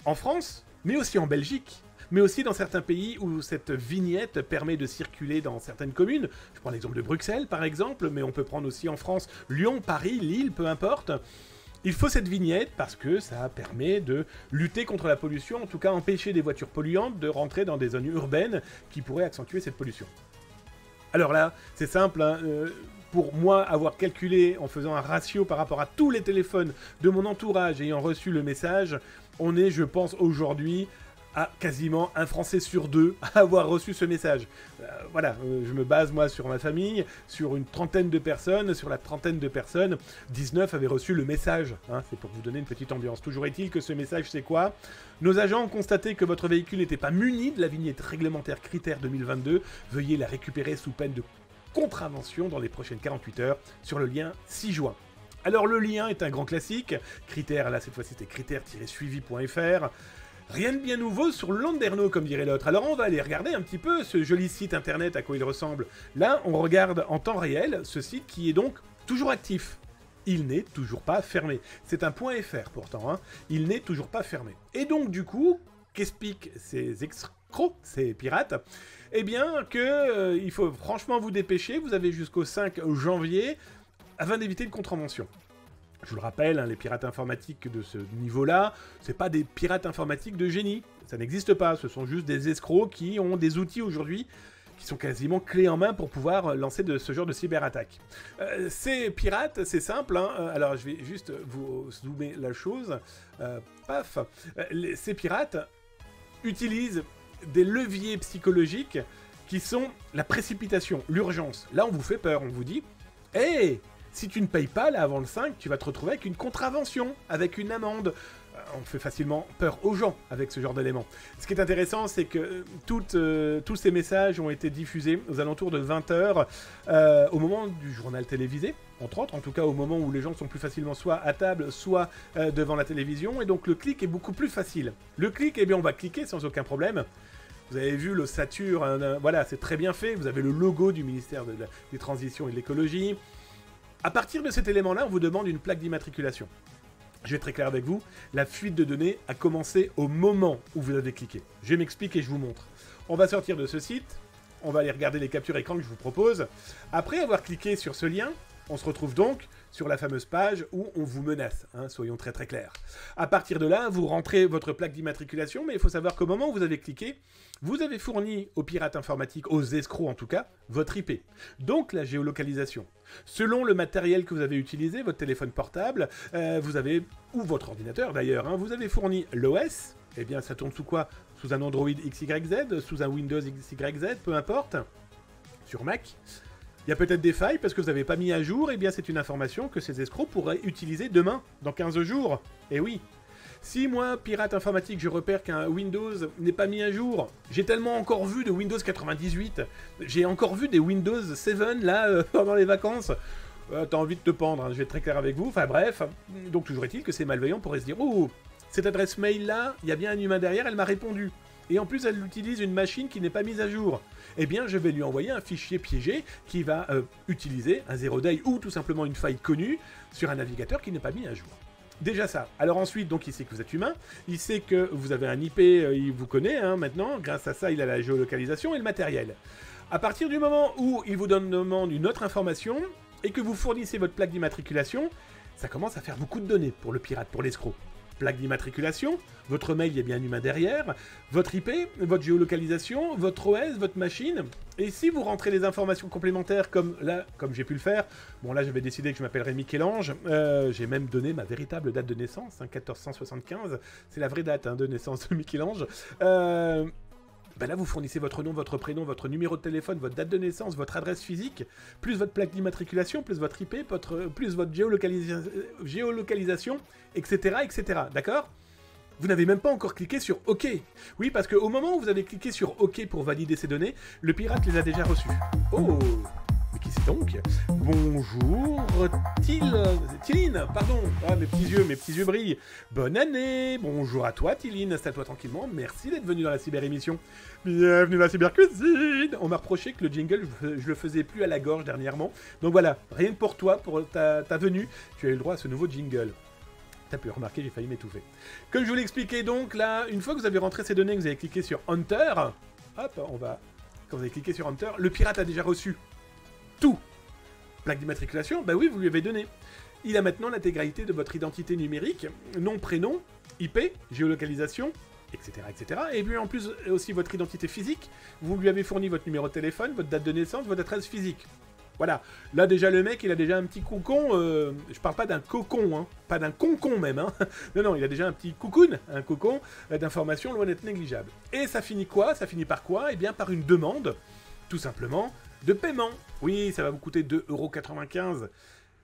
en France, mais aussi en Belgique, mais aussi dans certains pays où cette vignette permet de circuler dans certaines communes. Je prends l'exemple de Bruxelles, par exemple, mais on peut prendre aussi en France Lyon, Paris, Lille, peu importe. Il faut cette vignette parce que ça permet de lutter contre la pollution, en tout cas empêcher des voitures polluantes de rentrer dans des zones urbaines qui pourraient accentuer cette pollution. Alors là, c'est simple, hein, pour moi, avoir calculé en faisant un ratio par rapport à tous les téléphones de mon entourage ayant reçu le message, on est, je pense, aujourd'hui à quasiment un Français sur 2 à avoir reçu ce message. Voilà, je me base moi sur ma famille, sur une trentaine de personnes, sur la trentaine de personnes, 19 avaient reçu le message, hein, c'est pour vous donner une petite ambiance. Toujours est-il que ce message, c'est quoi? Nos agents ont constaté que votre véhicule n'était pas muni de la vignette réglementaire Critère 2022, veuillez la récupérer sous peine de contravention dans les prochaines 48 heures sur le lien 6 juin. Alors le lien est un grand classique, Critère, là cette fois-ci c'était critère-suivi.fr. Rien de bien nouveau sur le landerneau, comme dirait l'autre. Alors on va aller regarder un petit peu ce joli site internet à quoi il ressemble. Là, on regarde en temps réel ce site qui est donc toujours actif. Il n'est toujours pas fermé. C'est un .fr pourtant, hein. Il n'est toujours pas fermé. Et donc du coup, qu'expliquent ces escrocs, ces pirates? Eh bien que il faut franchement vous dépêcher, vous avez jusqu'au 5 janvier afin d'éviter une contravention. Je vous le rappelle, hein, les pirates informatiques de ce niveau-là, c'est pas des pirates informatiques de génie. Ça n'existe pas, ce sont juste des escrocs qui ont des outils aujourd'hui qui sont quasiment clés en main pour pouvoir lancer ce genre de cyberattaque. Ces pirates, c'est simple, hein, alors je vais juste vous zoomer la chose, paf, ces pirates utilisent des leviers psychologiques qui sont la précipitation, l'urgence. Là, on vous fait peur, on vous dit « Hey, si tu ne payes pas, là, avant le 5, tu vas te retrouver avec une contravention, avec une amende. » On fait facilement peur aux gens avec ce genre d'éléments. Ce qui est intéressant, c'est que tous ces messages ont été diffusés aux alentours de 20h, au moment du journal télévisé, entre autres, en tout cas au moment où les gens sont plus facilement soit à table, soit devant la télévision, et donc le clic est beaucoup plus facile. Le clic, eh bien on va cliquer sans aucun problème. Vous avez vu l'ossature, voilà, c'est très bien fait, vous avez le logo du ministère des Transitions et de l'Écologie. À partir de cet élément-là, on vous demande une plaque d'immatriculation. Je vais être très clair avec vous, la fuite de données a commencé au moment où vous avez cliqué. Je m'explique et je vous montre. On va sortir de ce site, on va aller regarder les captures écran que je vous propose. Après avoir cliqué sur ce lien, On se retrouve donc sur la fameuse page où on vous menace, hein, soyons très très clairs. À partir de là, vous rentrez votre plaque d'immatriculation, mais il faut savoir qu'au moment où vous avez cliqué, vous avez fourni aux pirates informatiques, aux escrocs en tout cas, votre IP, donc la géolocalisation. Selon le matériel que vous avez utilisé, votre téléphone portable, vous avez, ou votre ordinateur d'ailleurs, hein, vous avez fourni l'OS, eh bien ça tourne sous quoi? Sous un Android XYZ, sous un Windows XYZ, peu importe, sur Mac. Il y a peut-être des failles parce que vous n'avez pas mis à jour, et bien c'est une information que ces escrocs pourraient utiliser demain, dans 15 jours. Et oui. Si moi, pirate informatique, je repère qu'un Windows n'est pas mis à jour, j'ai tellement encore vu de Windows 98, j'ai encore vu des Windows 7 là, pendant les vacances. T'as envie de te pendre, hein, je vais être très clair avec vous, enfin bref. Donc toujours est-il que ces malveillants pourraient se dire « Oh, cette adresse mail là, il y a bien un humain derrière, elle m'a répondu. » Et en plus, elle utilise une machine qui n'est pas mise à jour. Eh bien, je vais lui envoyer un fichier piégé qui va utiliser un zero day ou tout simplement une faille connue sur un navigateur qui n'est pas mis à jour. Déjà ça. Alors ensuite, donc il sait que vous êtes humain, il sait que vous avez un IP, il vous connaît hein, maintenant, grâce à ça, il a la géolocalisation et le matériel. À partir du moment où il vous demande une autre information et que vous fournissez votre plaque d'immatriculation, ça commence à faire beaucoup de données pour le pirate, pour l'escroc. Plaque d'immatriculation, votre mail, il y a bien un humain derrière, votre IP, votre géolocalisation, votre OS, votre machine. Et si vous rentrez des informations complémentaires comme là, comme j'ai pu le faire, bon là j'avais décidé que je m'appellerais Michel-Ange, j'ai même donné ma véritable date de naissance, hein, 1475, c'est la vraie date hein, de naissance de Michel-Ange. Ben là, vous fournissez votre nom, votre prénom, votre numéro de téléphone, votre date de naissance, votre adresse physique, plus votre plaque d'immatriculation, plus votre IP, plus votre géolocalisation, etc., etc. D'accord ? Vous n'avez même pas encore cliqué sur OK. Oui, parce qu'au moment où vous avez cliqué sur OK pour valider ces données, le pirate les a déjà reçues. Oh! Mais qui c'est donc? Bonjour, Tiline, pardon. Ah, mes petits yeux brillent. Bonne année. Bonjour à toi, Tiline. Installe-toi tranquillement. Merci d'être venu dans la cyber-émission. Bienvenue dans la cyber-cuisine. On m'a reproché que le jingle, je le faisais plus à la gorge dernièrement. Donc voilà, rien que pour toi, pour ta venue, tu as eu le droit à ce nouveau jingle. T'as pu remarquer, j'ai failli m'étouffer. Comme je vous l'expliquais donc, là, une fois que vous avez rentré ces données, que vous avez cliqué sur Enter, hop, quand vous avez cliqué sur Enter, le pirate a déjà reçu tout. Plaque d'immatriculation, bah oui, vous lui avez donné. Il a maintenant l'intégralité de votre identité numérique, nom, prénom, IP, géolocalisation, etc., etc. Et puis en plus aussi votre identité physique, vous lui avez fourni votre numéro de téléphone, votre date de naissance, votre adresse physique. Voilà, là déjà le mec il a déjà un petit cocon, je parle pas d'un cocon, hein, pas d'un concon même, hein. Non, il a déjà un petit cocoon, un cocon d'informations loin d'être négligeable. Et ça finit quoi? Ça finit par quoi? Eh bien par une demande, tout simplement, de paiement. Oui, ça va vous coûter 2,95 €.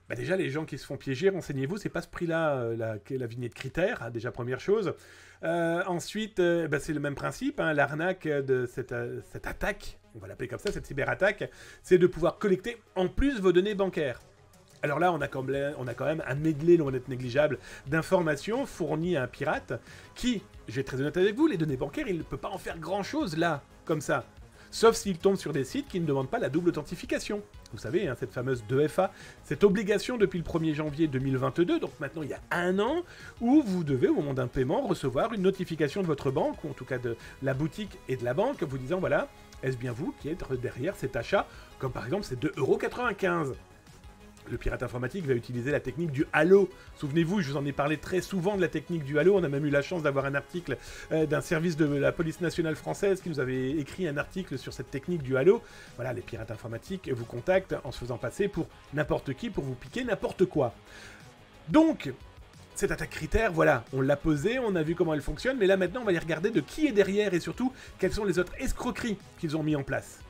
Bah déjà, les gens qui se font piéger, renseignez-vous, c'est pas ce prix-là, la vignette critère, hein, déjà première chose. Ensuite, bah, c'est le même principe, hein, l'arnaque de cette attaque, on va l'appeler comme ça, cette cyberattaque, c'est de pouvoir collecter en plus vos données bancaires. Alors là, on a quand même un medley loin d'être négligeable d'informations fournies à un pirate qui, je vais être très honnête avec vous, les données bancaires, il ne peut pas en faire grand-chose là, comme ça. Sauf s'il tombe sur des sites qui ne demandent pas la double authentification. Vous savez, hein, cette fameuse 2FA, cette obligation depuis le 1er janvier 2022, donc maintenant il y a un an, où vous devez, au moment d'un paiement, recevoir une notification de votre banque, ou en tout cas de la boutique et de la banque, vous disant, voilà, est-ce bien vous qui êtes derrière cet achat, comme par exemple ces 2,95 €. Le pirate informatique va utiliser la technique du halo. Souvenez-vous, je vous en ai parlé très souvent de la technique du halo. On a même eu la chance d'avoir un article d'un service de la police nationale française qui nous avait écrit un article sur cette technique du halo. Voilà, les pirates informatiques vous contactent en se faisant passer pour n'importe qui, pour vous piquer n'importe quoi. Donc, cette attaque critère, voilà, on l'a posée, on a vu comment elle fonctionne, mais là maintenant on va aller regarder de qui est derrière et surtout quelles sont les autres escroqueries qu'ils ont mis en place.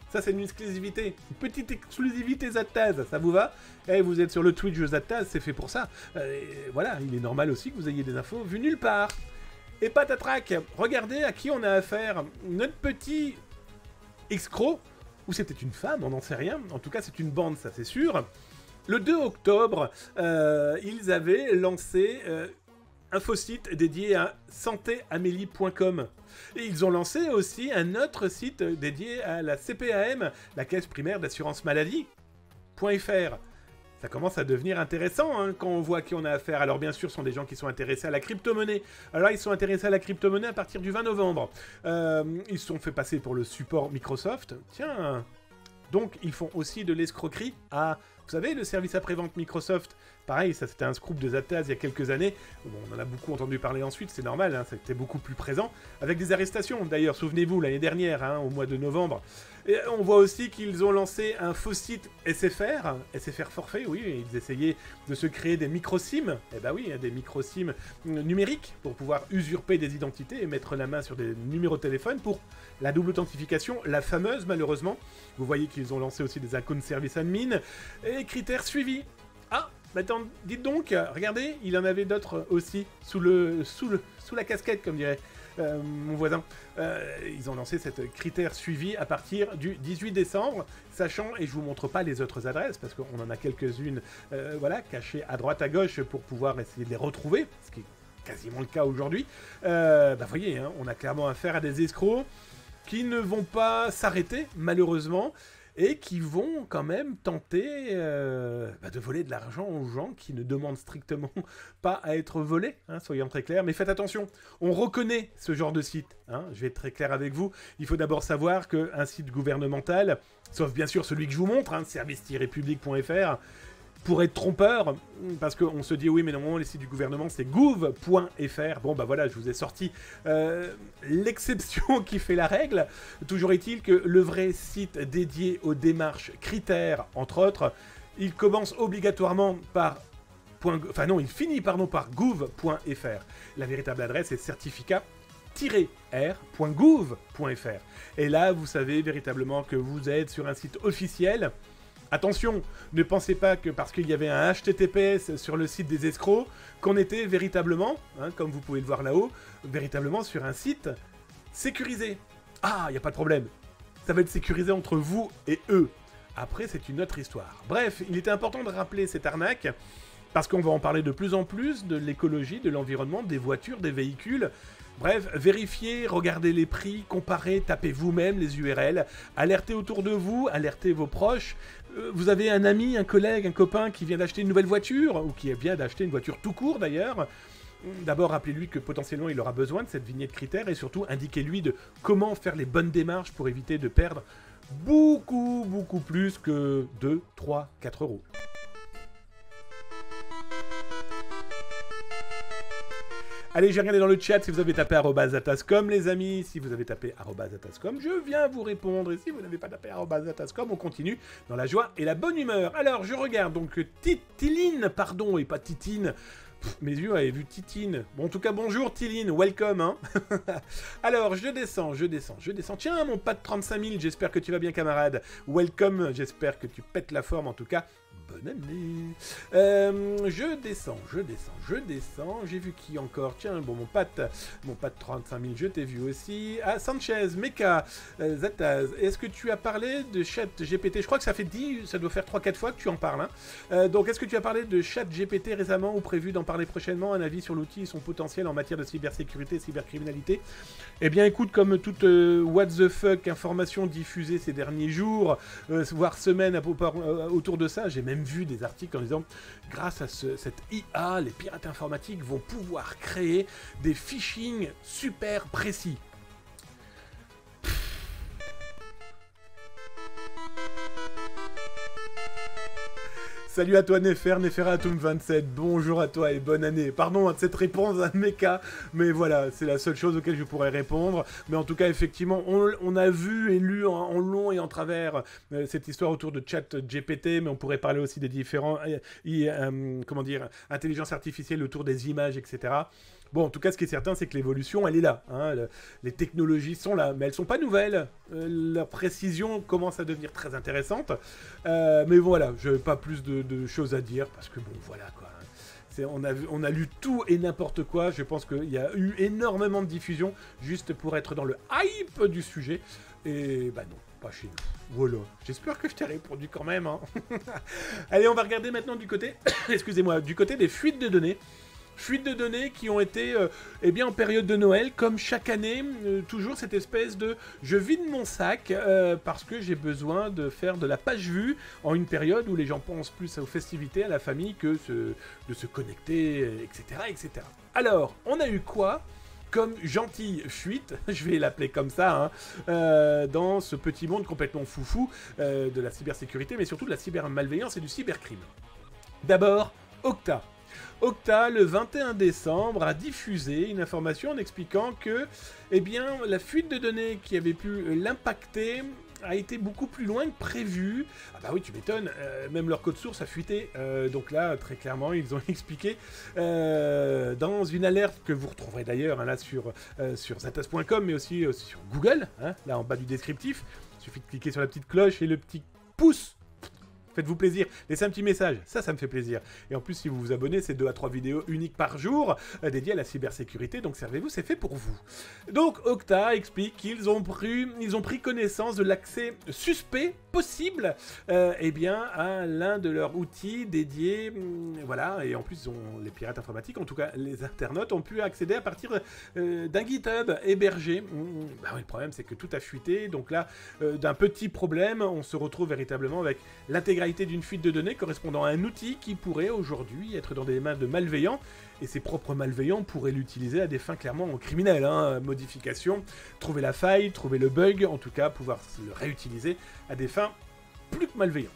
Ça, c'est une exclusivité. Une petite exclusivité Zattaz. Ça vous va? Eh, vous êtes sur le Twitch de Zattaz, c'est fait pour ça. Voilà, il est normal aussi que vous ayez des infos vues nulle part. Et patatrac, regardez à qui on a affaire. Notre petit escroc, ou c'est peut-être une femme, on n'en sait rien. En tout cas, c'est une bande, ça c'est sûr. Le 2 octobre, ils avaient lancé un faux site dédié à santéamélie.com. Et ils ont lancé aussi un autre site dédié à la CPAM, la Caisse primaire d'assurance maladie.fr. Ça commence à devenir intéressant hein, quand on voit à qui on a affaire. Alors bien sûr, ce sont des gens qui sont intéressés à la crypto-monnaie. Alors ils sont intéressés à la crypto-monnaie à partir du 20 novembre. Ils se sont fait passer pour le support Microsoft. Tiens. Donc ils font aussi de l'escroquerie à Vous savez, le service après-vente Microsoft, pareil, ça c'était un scoop de Zataz il y a quelques années. Bon, on en a beaucoup entendu parler ensuite, c'est normal, hein, c'était beaucoup plus présent. Avec des arrestations, d'ailleurs, souvenez-vous, l'année dernière, hein, au mois de novembre. Et on voit aussi qu'ils ont lancé un faux site SFR forfait, oui, ils essayaient de se créer des micro-SIM, eh ben oui, des micro-SIM numériques pour pouvoir usurper des identités et mettre la main sur des numéros de téléphone pour la double authentification, la fameuse malheureusement. Vous voyez qu'ils ont lancé aussi des icônes service admin et critères suivis. Ah, bah attends, dites donc, regardez, il en avait d'autres aussi sous la casquette, comme dirait mon voisin. Ils ont lancé cette critère suivi à partir du 18 décembre, sachant, et je vous montre pas les autres adresses, parce qu'on en a quelques-unes, voilà, cachées à droite à gauche pour pouvoir essayer de les retrouver, ce qui est quasiment le cas aujourd'hui. Bah voyez, hein, on a clairement affaire à des escrocs qui ne vont pas s'arrêter, malheureusement, et qui vont quand même tenter de voler de l'argent aux gens qui ne demandent strictement pas à être volés, hein, soyons très clairs. Mais faites attention, on reconnaît ce genre de site. Hein, je vais être très clair avec vous. Il faut d'abord savoir qu'un site gouvernemental, sauf bien sûr celui que je vous montre, hein, service-public.fr, pour être trompeur, parce qu'on se dit oui mais normalement les sites du gouvernement c'est gouv.fr. Bon bah voilà, je vous ai sorti l'exception qui fait la règle. Toujours est-il que le vrai site dédié aux démarches critères, entre autres, il commence obligatoirement par il finit par gouv.fr. La véritable adresse est certificat-r.gouv.fr. Et là vous savez véritablement que vous êtes sur un site officiel. Attention, ne pensez pas que parce qu'il y avait un HTTPS sur le site des escrocs, qu'on était véritablement, hein, comme vous pouvez le voir là-haut, véritablement sur un site sécurisé. Ah, il n'y a pas de problème. Ça va être sécurisé entre vous et eux. Après, c'est une autre histoire. Bref, il était important de rappeler cette arnaque, parce qu'on va en parler de plus en plus, de l'écologie, de l'environnement, des voitures, des véhicules. Bref, vérifiez, regardez les prix, comparez, tapez vous-même les URL, alertez autour de vous, alertez vos proches. Vous avez un ami, un collègue, un copain qui vient d'acheter une nouvelle voiture, ou qui vient d'acheter une voiture tout court d'ailleurs. D'abord, rappelez-lui que potentiellement il aura besoin de cette vignette critère et surtout indiquez-lui de comment faire les bonnes démarches pour éviter de perdre beaucoup plus que 2, 3, 4 euros. Allez, j'ai regardé dans le chat si vous avez tapé @atascom, les amis. Si vous avez tapé @atascom, je viens vous répondre. Et si vous n'avez pas tapé @atascom, on continue dans la joie et la bonne humeur. Alors, je regarde donc Tiline, pardon, et pas Titine. Mes yeux avaient vu Titine. Bon, en tout cas, bonjour Tiline, welcome, hein. Alors, je descends. Tiens, mon pas de 35 000, j'espère que tu vas bien, camarade. Welcome, j'espère que tu pètes la forme, en tout cas. Bonne année. Je descends. J'ai vu qui encore? Tiens, bon, mon pote 35 000, je t'ai vu aussi. Ah, Sanchez, Mecha, Zataz. Est-ce que tu as parlé de ChatGPT? Je crois que ça doit faire 3-4 fois que tu en parles. Hein. Donc, est-ce que tu as parlé de ChatGPT récemment ou prévu d'en parler prochainement? Un avis sur l'outil et son potentiel en matière de cybersécurité et cybercriminalité? Eh bien, écoute, comme toute what the fuck information diffusée ces derniers jours, voire semaines autour de ça, j'ai même vu des articles en disant grâce à cette IA, les pirates informatiques vont pouvoir créer des phishing super précis. Salut à toi Neferatum27, bonjour à toi et bonne année. Pardon de cette réponse à Mecha, mais voilà, c'est la seule chose auquel je pourrais répondre. Mais en tout cas, effectivement, on a vu et lu en long et en travers cette histoire autour de ChatGPT, mais on pourrait parler aussi des différents, intelligence artificielle autour des images, etc. Bon, en tout cas, ce qui est certain, c'est que l'évolution, elle est là. Hein. Les technologies sont là, mais elles sont pas nouvelles. Leur précision commence à devenir très intéressante. Mais voilà, je n'ai pas plus de choses à dire, parce que bon, voilà, quoi. On a lu tout et n'importe quoi. Je pense qu'il y a eu énormément de diffusion, juste pour être dans le hype du sujet. Et bah non, pas chez nous. Voilà, j'espère que je t'ai répondu quand même. Hein. Allez, on va regarder maintenant du côté, excusez-moi, du côté des fuites de données. Fuites de données qui ont été en période de Noël, comme chaque année, toujours cette espèce de je vide mon sac parce que j'ai besoin de faire de la page vue en une période où les gens pensent plus aux festivités, à la famille que de se connecter, etc., etc. Alors, on a eu quoi? comme gentille fuite, je vais l'appeler comme ça, dans ce petit monde complètement foufou de la cybersécurité, mais surtout de la cybermalveillance et du cybercrime. D'abord, Okta. Okta, le 21 décembre, a diffusé une information en expliquant que, eh bien, la fuite de données qui avait pu l'impacter a été beaucoup plus loin que prévu. Ah bah oui, tu m'étonnes, même leur code source a fuité. Donc là, très clairement, ils ont expliqué dans une alerte que vous retrouverez d'ailleurs là sur zatas.com, mais aussi sur Google, là en bas du descriptif. Il suffit de cliquer sur la petite cloche et le petit pouce. Faites-vous plaisir, laissez un petit message, ça me fait plaisir. Et en plus, si vous vous abonnez, c'est 2 à 3 vidéos uniques par jour dédiées à la cybersécurité, donc servez-vous, c'est fait pour vous. Donc Okta explique qu'ils ont pris connaissance de l'accès suspect possible eh bien, à l'un de leurs outils dédiés, voilà, et en plus, les pirates informatiques, en tout cas les internautes, ont pu accéder à partir d'un GitHub hébergé. Bah oui, le problème, c'est que tout a fuité, donc là, d'un petit problème, on se retrouve véritablement avec l'intégralité d'une fuite de données correspondant à un outil qui pourrait aujourd'hui être dans des mains de malveillants, et ces propres malveillants pourraient l'utiliser à des fins clairement criminelles, modification, trouver la faille, trouver le bug, en tout cas pouvoir le réutiliser à des fins plus que malveillantes.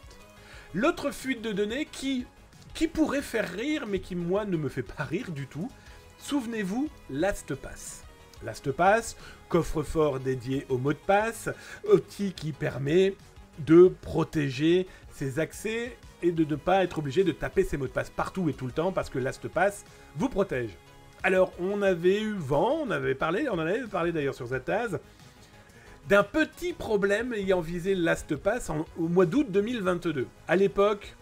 L'autre fuite de données qui pourrait faire rire, mais qui moi ne me fait pas rire du tout, souvenez-vous, LastPass. LastPass, coffre-fort dédié au mot de passe, outil qui permet de protéger ses accès et de ne pas être obligé de taper ses mots de passe partout et tout le temps parce que LastPass vous protège. Alors, on avait eu vent, on en avait parlé d'ailleurs sur Zataz, d'un petit problème ayant visé LastPass au mois d'août 2022. À l'époque,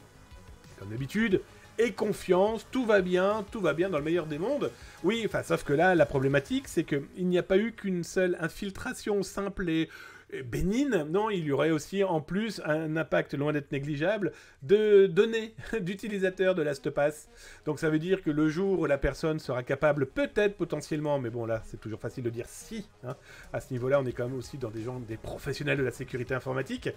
comme d'habitude, et confiance, tout va bien dans le meilleur des mondes. Oui, enfin, sauf que là, la problématique, c'est qu'il n'y a pas eu qu'une seule infiltration simple et bénigne, non, il y aurait aussi en plus un impact loin d'être négligeable de données d'utilisateurs de LastPass. Donc ça veut dire que le jour où la personne sera capable, peut-être potentiellement, mais bon là c'est toujours facile de dire si, à ce niveau-là on est quand même aussi dans des professionnels de la sécurité informatique.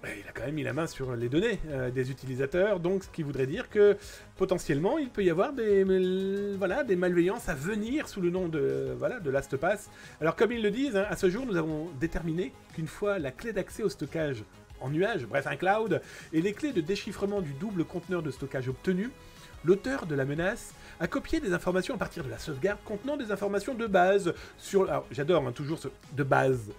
Il a quand même mis la main sur les données des utilisateurs, donc ce qui voudrait dire que potentiellement il peut y avoir des malveillances à venir sous le nom de LastPass. Alors comme ils le disent, à ce jour nous avons déterminé qu'une fois la clé d'accès au stockage en nuage, bref un cloud, et les clés de déchiffrement du double conteneur de stockage obtenues, l'auteur de la menace a copié des informations à partir de la sauvegarde contenant des informations de base sur... Alors j'adore toujours ce de base.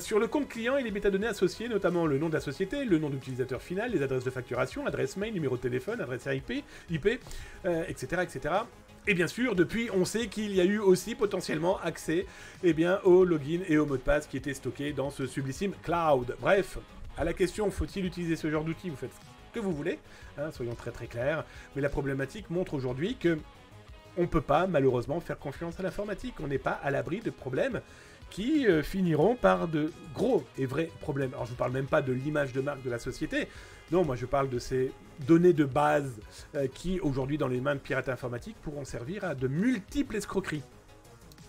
Sur le compte client et les métadonnées associées, notamment le nom de la société, le nom d'utilisateur final, les adresses de facturation, adresse mail, numéro de téléphone, adresse IP, etc., etc. Et bien sûr, depuis, on sait qu'il y a eu aussi potentiellement accès au login et au mot de passe qui étaient stockés dans ce sublissime cloud. Bref, à la question, faut-il utiliser ce genre d'outil? Vous faites ce que vous voulez, soyons très très clairs. Mais la problématique montre aujourd'hui que on ne peut pas, malheureusement, faire confiance à l'informatique. On n'est pas à l'abri de problèmes qui finiront par de gros et vrais problèmes. Alors je ne vous parle même pas de l'image de marque de la société, non, moi je parle de ces données de base qui, aujourd'hui, dans les mains de pirates informatiques, pourront servir à de multiples escroqueries.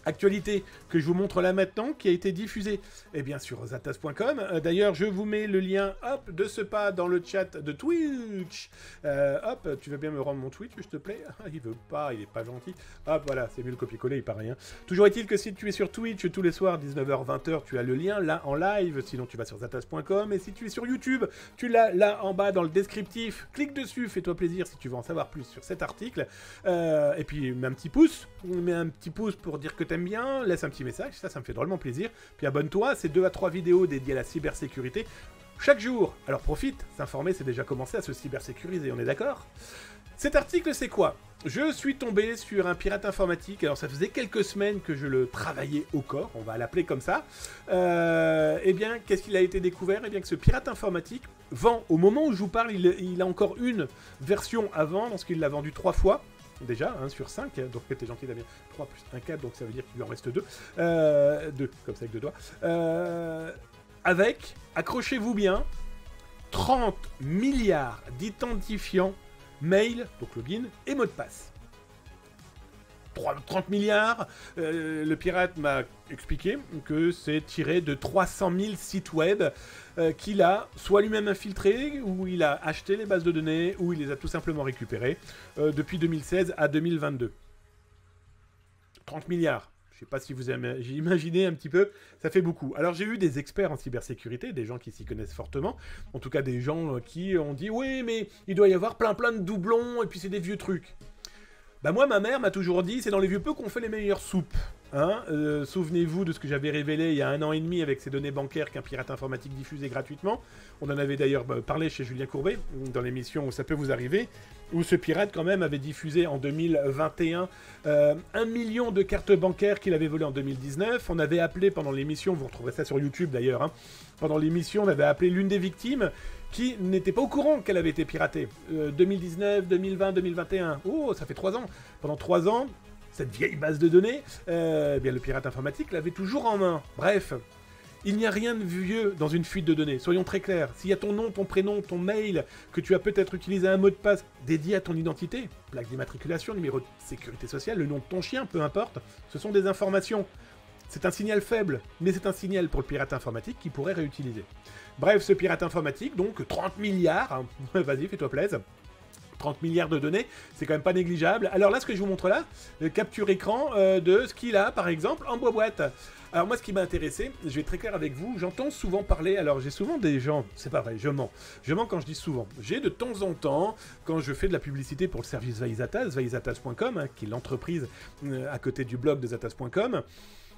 Actualité que je vous montre là maintenant, qui a été diffusée sur zatas.com. D'ailleurs, je vous mets le lien de ce pas dans le chat de Twitch. Tu veux bien me rendre mon Twitch, s'il te plaît? Il veut pas, il est pas gentil. Hop, voilà, c'est mieux le copier-coller, il paraît. Toujours est-il que si tu es sur Twitch tous les soirs, 19h-20h, tu as le lien là en live. Sinon, tu vas sur zatas.com. Et si tu es sur YouTube, tu l'as là en bas dans le descriptif. Clique dessus, fais-toi plaisir si tu veux en savoir plus sur cet article. Et puis, mets un petit pouce. Mets un petit pouce pour dire que t'aimes bien, laisse un petit message, ça me fait drôlement plaisir. Puis abonne-toi, c'est 2 à 3 vidéos dédiées à la cybersécurité chaque jour. Alors profite, s'informer c'est déjà commencé à se cybersécuriser, on est d'accord? Cet article c'est quoi? Je suis tombé sur un pirate informatique, alors ça faisait quelques semaines que je le travaillais au corps, on va l'appeler comme ça. Qu'est-ce qu'il a été découvert? Que ce pirate informatique vend, au moment où je vous parle, il a encore une version à vendre, parce qu'il l'a vendu 3 fois. Déjà, sur 5, donc t'es gentil Damien, 3 plus 1, 4, donc ça veut dire qu'il lui en reste 2. 2, comme ça avec 2 doigts. Avec, accrochez-vous bien, 30 milliards d'identifiants mail, donc login, et mot de passe. 30 milliards, le pirate m'a expliqué que c'est tiré de 300 000 sites web qu'il a soit lui-même infiltré, ou il a acheté les bases de données, ou il les a tout simplement récupérées depuis 2016 à 2022. 30 milliards. Je sais pas si vous imaginez un petit peu, ça fait beaucoup. Alors j'ai eu des experts en cybersécurité, des gens qui s'y connaissent fortement, en tout cas des gens qui ont dit « Oui, mais il doit y avoir plein de doublons, et puis c'est des vieux trucs. » Bah moi, ma mère m'a toujours dit « C'est dans les vieux peu qu'on fait les meilleures soupes. » Hein, souvenez-vous de ce que j'avais révélé il y a 1 an et demi avec ces données bancaires qu'un pirate informatique diffusait gratuitement. On en avait d'ailleurs parlé chez Julien Courbet, dans l'émission où ça peut vous arriver, où ce pirate quand même avait diffusé en 2021 1 million de cartes bancaires qu'il avait volées en 2019. On avait appelé pendant l'émission, vous retrouverez ça sur YouTube d'ailleurs, hein, pendant l'émission on avait appelé l'une des victimes qui n'était pas au courant qu'elle avait été piratée. 2019, 2020, 2021, oh ça fait 3 ans. Pendant 3 ans, cette vieille base de données, bien le pirate informatique l'avait toujours en main. Bref, il n'y a rien de vieux dans une fuite de données, soyons très clairs. S'il y a ton nom, ton prénom, ton mail, que tu as peut-être utilisé un mot de passe dédié à ton identité, plaque d'immatriculation, numéro de sécurité sociale, le nom de ton chien, peu importe, ce sont des informations. C'est un signal faible, mais c'est un signal pour le pirate informatique qui pourrait réutiliser. Bref, ce pirate informatique, donc 30 milliards, hein, vas-y, fais-toi plaisir. 30 milliards de données, c'est quand même pas négligeable. Alors là, ce que je vous montre là, capture écran de ce qu'il a, par exemple, en boîte. Alors moi, ce qui m'a intéressé, je vais être très clair avec vous, j'entends souvent parler, alors j'ai souvent des gens, c'est pas vrai, je mens quand je dis souvent. J'ai de temps en temps, quand je fais de la publicité pour le service Vaizatas, vaizatas.com, hein, qui est l'entreprise à côté du blog de zatas.com,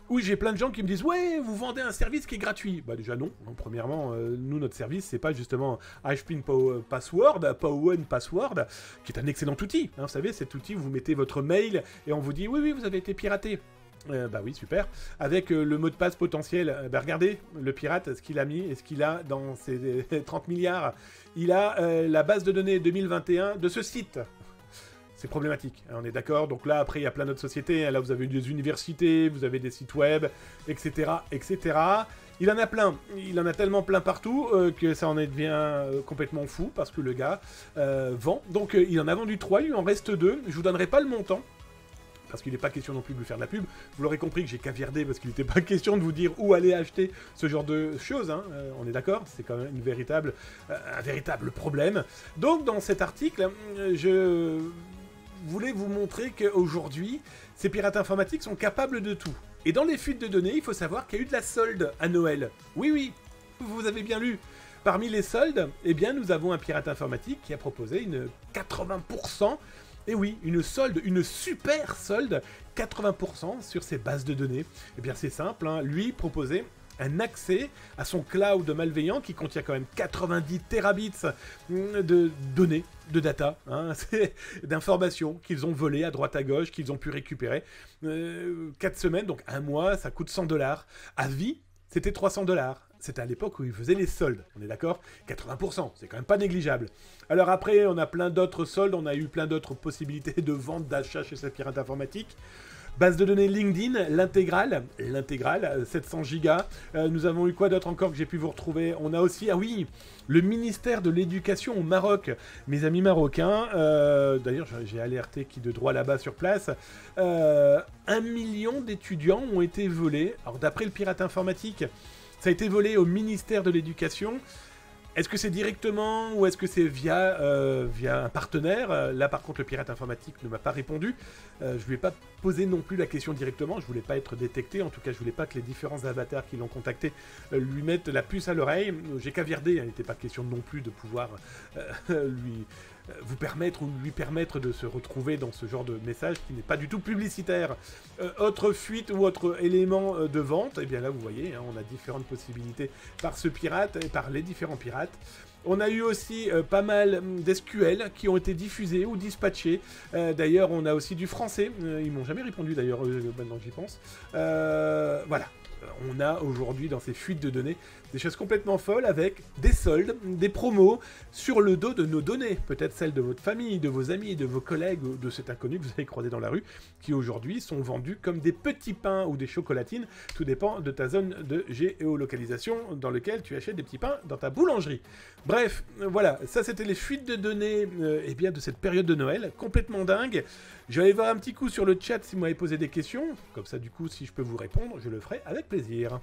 où j'ai plein de gens qui me disent « Ouais, vous vendez un service qui est gratuit !» Bah déjà non. Premièrement, nous, notre service, c'est pas justement HPin Password, Powen Password, qui est un excellent outil. Hein, vous savez, cet outil, vous mettez votre mail et on vous dit « Oui, vous avez été piraté !» Bah oui, super. Avec le mot de passe potentiel, bah regardez, le pirate, ce qu'il a mis et ce qu'il a dans ses 30 milliards. Il a la base de données 2021 de ce site. C'est problématique, hein, on est d'accord. Donc là, après, il y a plein d'autres sociétés. Hein. Là, vous avez des universités, vous avez des sites web, etc., etc. Il en a plein. Il en a tellement plein partout que ça en devient complètement fou parce que le gars vend. Donc, il en a vendu 3, il lui en reste 2. Je vous donnerai pas le montant. Parce qu'il n'est pas question non plus de lui faire de la pub. Vous l'aurez compris que j'ai caviardé parce qu'il n'était pas question de vous dire où aller acheter ce genre de choses. Hein. On est d'accord, c'est quand même un véritable problème. Donc dans cet article, je voulais vous montrer qu'aujourd'hui, ces pirates informatiques sont capables de tout. Et dans les fuites de données, il faut savoir qu'il y a eu de la solde à Noël. Oui, vous avez bien lu. Parmi les soldes, eh bien, nous avons un pirate informatique qui a proposé une 80%. Et oui, une solde, une super solde, 80% sur ses bases de données. Eh bien c'est simple, hein, lui proposait un accès à son cloud malveillant qui contient quand même 90 terabits de données, de data, hein, d'informations qu'ils ont volées à droite à gauche, qu'ils ont pu récupérer. 4 semaines, donc 1 mois, ça coûte $100. À vie, c'était $300. C'était à l'époque où ils faisaient les soldes, on est d'accord? 80%, c'est quand même pas négligeable. Alors après, on a plein d'autres soldes, on a eu plein d'autres possibilités de vente, d'achat chez ces pirates informatiques. Base de données LinkedIn, l'intégrale, 700 gigas. Nous avons eu quoi d'autre encore que j'ai pu vous retrouver? On a aussi, ah oui, le ministère de l'Éducation au Maroc. Mes amis marocains, d'ailleurs j'ai alerté qui de droit là-bas sur place, 1 million d'étudiants ont été volés. Alors d'après le pirate informatique, ça a été volé au ministère de l'Éducation. Est-ce que c'est directement ou est-ce que c'est via un partenaire? Là, par contre, le pirate informatique ne m'a pas répondu. Je ne lui ai pas posé non plus la question directement. Je ne voulais pas être détecté. En tout cas, je ne voulais pas que les différents avatars qui l'ont contacté lui mettent la puce à l'oreille. J'ai caviardé. Il n'était pas question non plus de pouvoir vous permettre ou lui permettre de se retrouver dans ce genre de message qui n'est pas du tout publicitaire. Autre fuite ou autre élément de vente, et bien là vous voyez, hein, on a différentes possibilités par ce pirate et par les différents pirates. On a eu aussi pas mal d'SQL qui ont été diffusés ou dispatchés. D'ailleurs, on a aussi du français. Ils m'ont jamais répondu d'ailleurs, maintenant que j'y pense. Voilà. On a aujourd'hui dans ces fuites de données des choses complètement folles avec des soldes, des promos sur le dos de nos données. Peut-être celles de votre famille, de vos amis, de vos collègues ou de cet inconnu que vous avez croisé dans la rue qui aujourd'hui sont vendus comme des petits pains ou des chocolatines. Tout dépend de ta zone de géolocalisation dans laquelle tu achètes des petits pains dans ta boulangerie. Bref, voilà, ça c'était les fuites de données eh bien, de cette période de Noël, complètement dingue. Je vais aller voir un petit coup sur le chat si vous m'avez posé des questions. Comme ça, du coup, si je peux vous répondre, je le ferai avec plaisir.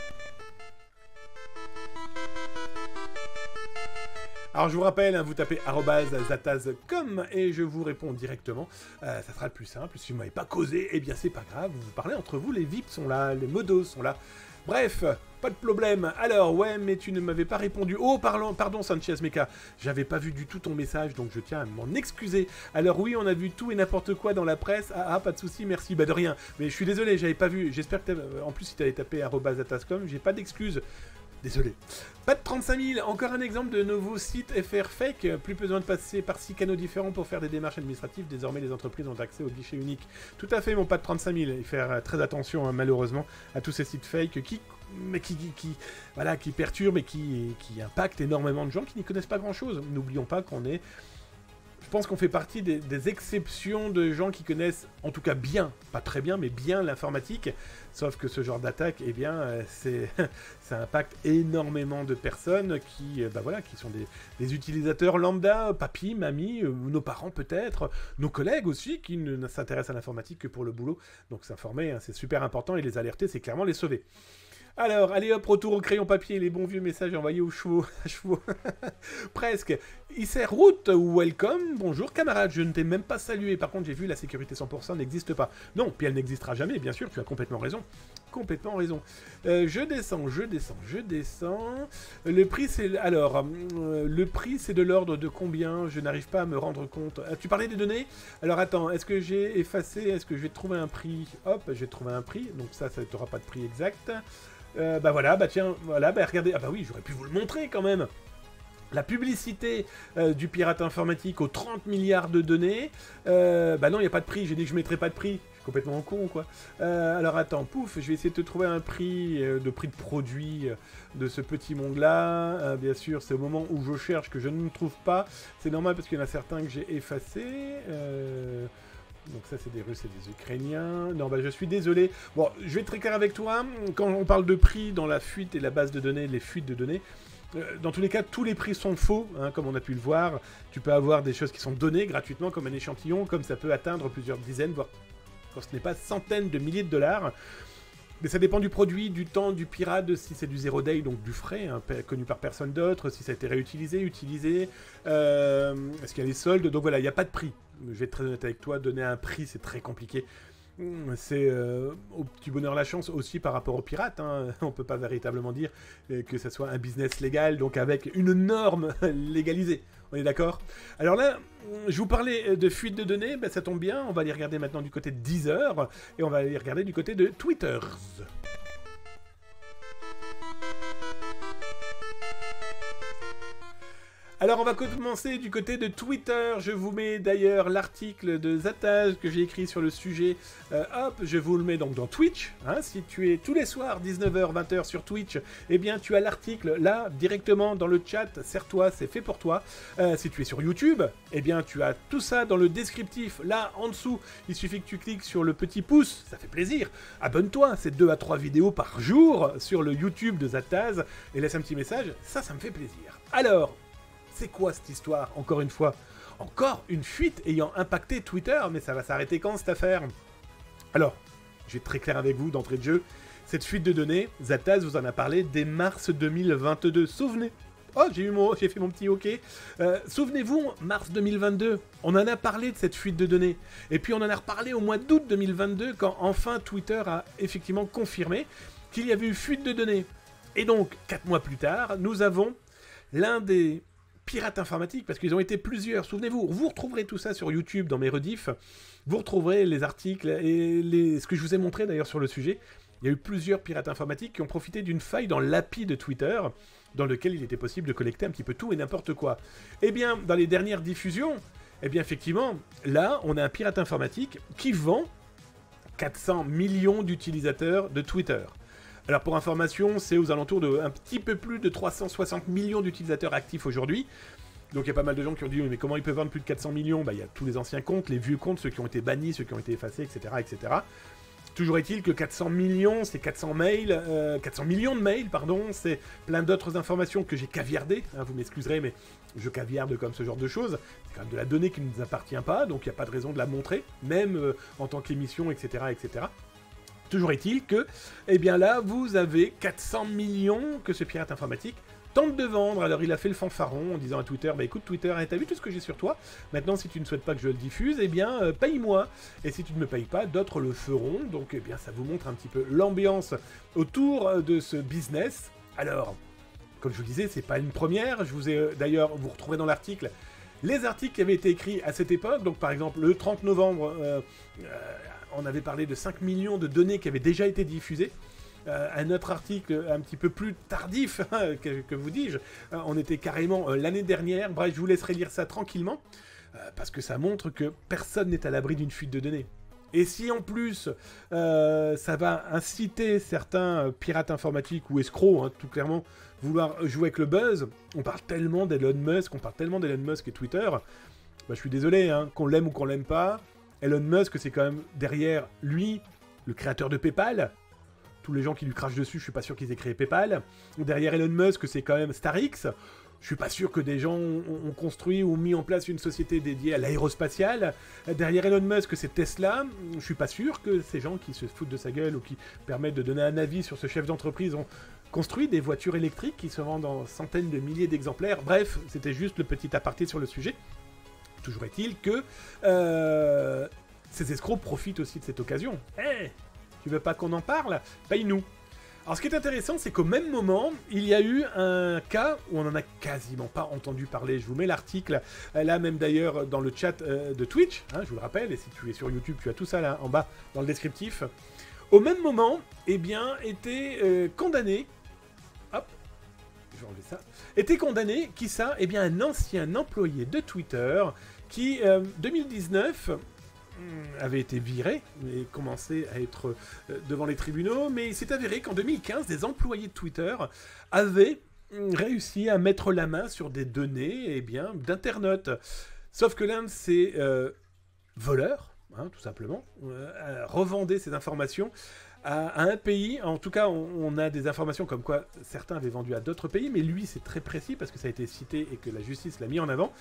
Alors je vous rappelle, hein, vous tapez @zataz.com et je vous réponds directement. Ça sera le plus simple. Si vous m'avez pas causé, eh bien c'est pas grave. Vous parlez entre vous, les VIPs sont là, les modos sont là. Bref, pas de problème. Alors, ouais, mais tu ne m'avais pas répondu. Oh, pardon, Sanchez Mecha. J'avais pas vu du tout ton message, donc je tiens à m'en excuser. Alors oui, on a vu tout et n'importe quoi dans la presse. Ah, pas de souci, merci. Bah de rien. Mais je suis désolé, j'avais pas vu. J'espère que en plus, si t'avais tapé @zatas.com, j'ai pas d'excuses. Désolé. Pas de 35 000, encore un exemple de nouveau site FR Fake. Plus besoin de passer par 6 canaux différents pour faire des démarches administratives. Désormais, les entreprises ont accès au guichet unique. Tout à fait, mon pas de 35 000. Il faut faire très attention, hein, malheureusement, à tous ces sites fake qui perturbent et qui impactent énormément de gens qui n'y connaissent pas grand-chose. N'oublions pas qu'on est... Je pense qu'on fait partie des exceptions de gens qui connaissent, en tout cas bien, pas très bien, mais bien l'informatique. Sauf que ce genre d'attaque, eh bien, ça impacte énormément de personnes qui sont des utilisateurs lambda, papy, mamie, nos parents peut-être, nos collègues aussi, qui ne s'intéressent à l'informatique que pour le boulot. Donc s'informer, hein, c'est super important, et les alerter, c'est clairement les sauver. Alors, allez hop, retour au crayon papier, les bons vieux messages envoyés aux chevaux. Presque. Isser Route, welcome. Bonjour camarade, je ne t'ai même pas salué. Par contre, j'ai vu la sécurité 100% n'existe pas. Non, puis elle n'existera jamais, bien sûr, tu as complètement raison. Complètement raison. Je descends. Le prix, c'est... Alors, le prix, c'est de l'ordre de combien? Je n'arrive pas à me rendre compte. Tu parlais des données? Alors, attends, est-ce que j'ai effacé? Est-ce que je vais te trouver un prix? Hop, je vais te trouver un prix. Donc ça t'aura pas de prix exact. Regardez. Ah bah oui, j'aurais pu vous le montrer quand même. La publicité du pirate informatique aux 30 milliards de données. Non, il n'y a pas de prix. J'ai dit que je ne mettrais pas de prix. Je suis complètement con, quoi. Alors attends, pouf, je vais essayer de te trouver un prix de produit de ce petit monde-là. Bien sûr, c'est au moment où je cherche que je ne trouve pas. C'est normal parce qu'il y en a certains que j'ai effacés. Donc ça, c'est des Russes et des Ukrainiens. Non, je suis désolé. Bon, je vais être très clair avec toi. Quand on parle de prix dans la fuite et la base de données, les fuites de données, dans tous les cas, tous les prix sont faux, hein, comme on a pu le voir. Tu peux avoir des choses qui sont données gratuitement, comme un échantillon, comme ça peut atteindre plusieurs dizaines, voire quand ce n'est pas centaines de milliers de dollars. Mais ça dépend du produit, du temps, du pirate, si c'est du zero day, donc du frais, hein, connu par personne d'autre, si ça a été réutilisé, utilisé, est-ce qu'il y a les soldes, donc voilà, il n'y a pas de prix. Je vais être très honnête avec toi, donner un prix, c'est très compliqué. C'est au petit bonheur la chance aussi par rapport aux pirates, hein. On ne peut pas véritablement dire que ça soit un business légal, donc avec une norme légalisée. On est d'accord? Alors là, je vous parlais de fuite de données, ça tombe bien, on va les regarder maintenant du côté de Deezer, et on va les regarder du côté de Twitter. Alors on va commencer du côté de Twitter. Je vous mets d'ailleurs l'article de Zataz que j'ai écrit sur le sujet. Hop, je vous le mets donc dans Twitch. Hein, si tu es tous les soirs 19h, 20h sur Twitch, eh bien tu as l'article là directement dans le chat. Sers-toi, c'est fait pour toi. Si tu es sur YouTube, eh bien tu as tout ça dans le descriptif là en dessous. Il suffit que tu cliques sur le petit pouce, ça fait plaisir. Abonne-toi, c'est 2 à 3 vidéos par jour sur le YouTube de Zataz et laisse un petit message, ça me fait plaisir. Alors, c'est quoi cette histoire, encore une fois? Encore une fuite ayant impacté Twitter, mais ça va s'arrêter quand cette affaire? Alors, je vais être très clair avec vous d'entrée de jeu. Cette fuite de données, Zataz vous en a parlé dès mars 2022. Souvenez. Oh, j'ai fait mon petit OK. Souvenez-vous, mars 2022, on en a parlé de cette fuite de données. Et puis on en a reparlé au mois d'août 2022, quand enfin Twitter a effectivement confirmé qu'il y avait eu fuite de données. Et donc, 4 mois plus tard, nous avons l'un des pirates informatiques, parce qu'ils ont été plusieurs. Souvenez-vous, vous retrouverez tout ça sur YouTube dans mes rediffs. Vous retrouverez les articles et ce que je vous ai montré d'ailleurs sur le sujet. Il y a eu plusieurs pirates informatiques qui ont profité d'une faille dans l'API de Twitter, dans lequel il était possible de collecter un petit peu tout et n'importe quoi. Eh bien, dans les dernières diffusions, eh bien effectivement, là, on a un pirate informatique qui vend 400 millions d'utilisateurs de Twitter. Alors pour information, c'est aux alentours de un petit peu plus de 360 millions d'utilisateurs actifs aujourd'hui. Donc il y a pas mal de gens qui ont dit mais comment ils peuvent vendre plus de 400 millions? Il y a tous les anciens comptes, les vieux comptes, ceux qui ont été bannis, ceux qui ont été effacés, etc. etc. Toujours est-il que 400 millions, c'est 400 mails, 400 millions de mails, pardon, c'est plein d'autres informations que j'ai caviardées, hein, vous m'excuserez, mais je caviarde comme ce genre de choses. C'est quand même de la donnée qui ne nous appartient pas, donc il n'y a pas de raison de la montrer, même en tant qu'émission, etc., etc. Toujours est-il que, eh bien là, vous avez 400 millions que ce pirate informatique tente de vendre. Alors il a fait le fanfaron en disant à Twitter, bah écoute Twitter, t'as vu tout ce que j'ai sur toi? Maintenant si tu ne souhaites pas que je le diffuse, eh bien paye-moi. Et si tu ne me payes pas, d'autres le feront. Donc eh bien ça vous montre un petit peu l'ambiance autour de ce business. Alors, comme je vous le disais, c'est pas une première. Je vous ai d'ailleurs, vous retrouverez dans l'article les articles qui avaient été écrits à cette époque. Donc par exemple, le 30 novembre, on avait parlé de 5 millions de données qui avaient déjà été diffusées. Un autre article un petit peu plus tardif, que vous dis-je, on était carrément l'année dernière. Bref, je vous laisserai lire ça tranquillement, parce que ça montre que personne n'est à l'abri d'une fuite de données. Et si en plus, ça va inciter certains pirates informatiques ou escrocs, hein, tout clairement, vouloir jouer avec le buzz, on parle tellement d'Elon Musk, et Twitter, bah, je suis désolé, hein, qu'on l'aime ou qu'on l'aime pas, Elon Musk, c'est quand même derrière lui, le créateur de PayPal. Tous les gens qui lui crachent dessus, je suis pas sûr qu'ils aient créé PayPal. Derrière Elon Musk, c'est quand même StarX. Je suis pas sûr que des gens ont construit ou mis en place une société dédiée à l'aérospatiale. Derrière Elon Musk, c'est Tesla. Je suis pas sûr que ces gens qui se foutent de sa gueule ou qui permettent de donner un avis sur ce chef d'entreprise ont construit des voitures électriques qui se vendent en centaines de milliers d'exemplaires. Bref, c'était juste le petit aparté sur le sujet. Toujours est-il que ces escrocs profitent aussi de cette occasion. Hey, tu veux pas qu'on en parle? Paye-nous. Alors ce qui est intéressant, c'est qu'au même moment, il y a eu un cas où on n'en a quasiment pas entendu parler. Je vous mets l'article, là même d'ailleurs dans le chat de Twitch, hein, je vous le rappelle, et si tu es sur YouTube, tu as tout ça là en bas dans le descriptif. Au même moment, eh bien, était condamné, hop, je vais enlever ça, était condamné, qui ça? Eh bien, un ancien employé de Twitter qui, 2019... avait été viré et commençait à être devant les tribunaux, mais il s'est avéré qu'en 2015, des employés de Twitter avaient réussi à mettre la main sur des données eh bien, d'internautes. Sauf que l'un de ces voleurs, hein, tout simplement, revendait ces informations à un pays. En tout cas, on a des informations comme quoi certains avaient vendu à d'autres pays, mais lui, c'est très précis parce que ça a été cité et que la justice l'a mis en avant.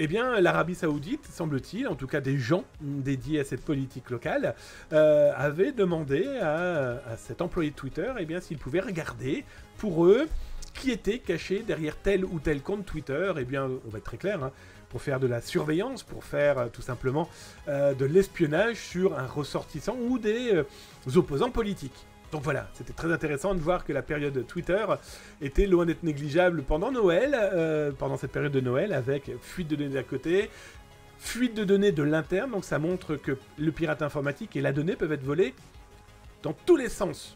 Eh bien, l'Arabie Saoudite, semble-t-il, en tout cas des gens dédiés à cette politique locale, avaient demandé à cet employé de Twitter eh bien, s'il pouvait regarder pour eux qui était caché derrière tel ou tel compte Twitter. Eh bien, on va être très clair, hein, pour faire de la surveillance, pour faire tout simplement de l'espionnage sur un ressortissant ou des opposants politiques. Donc voilà, c'était très intéressant de voir que la période Twitter était loin d'être négligeable pendant Noël, pendant cette période de Noël, avec fuite de données d'un côté, fuite de données de l'interne, donc ça montre que le pirate informatique et la donnée peuvent être volés dans tous les sens,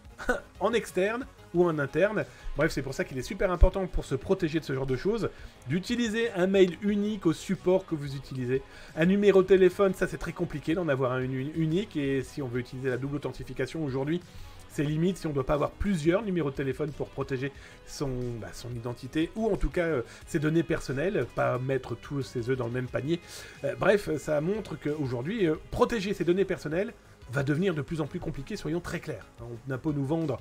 en externe ou en interne. Bref, c'est pour ça qu'il est super important pour se protéger de ce genre de choses, d'utiliser un mail unique au support que vous utilisez. Un numéro de téléphone, ça c'est très compliqué d'en avoir un unique, et si on veut utiliser la double authentification aujourd'hui, c'est limite si on ne doit pas avoir plusieurs numéros de téléphone pour protéger son identité, ou en tout cas ses données personnelles, pas mettre tous ses œufs dans le même panier. Bref, ça montre qu'aujourd'hui, protéger ses données personnelles va devenir de plus en plus compliqué, soyons très clairs. On a beau nous vendre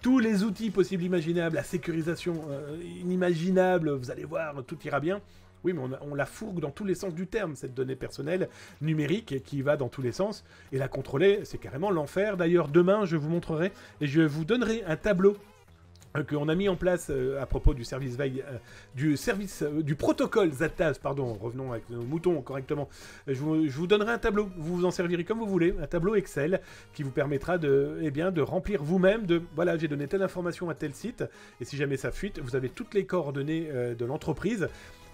tous les outils possibles imaginables, la sécurisation inimaginable, vous allez voir, tout ira bien. Oui, mais on la fourgue dans tous les sens du terme, cette donnée personnelle numérique qui va dans tous les sens. Et la contrôler, c'est carrément l'enfer. D'ailleurs, demain, je vous montrerai et je vous donnerai un tableau qu'on a mis en place à propos du service veille, du protocole ZATAS, pardon, revenons avec nos moutons correctement. Je vous donnerai un tableau, vous vous en servirez comme vous voulez, un tableau Excel qui vous permettra de remplir vous-même voilà, j'ai donné telle information à tel site, et si jamais ça fuite, vous avez toutes les coordonnées de l'entreprise,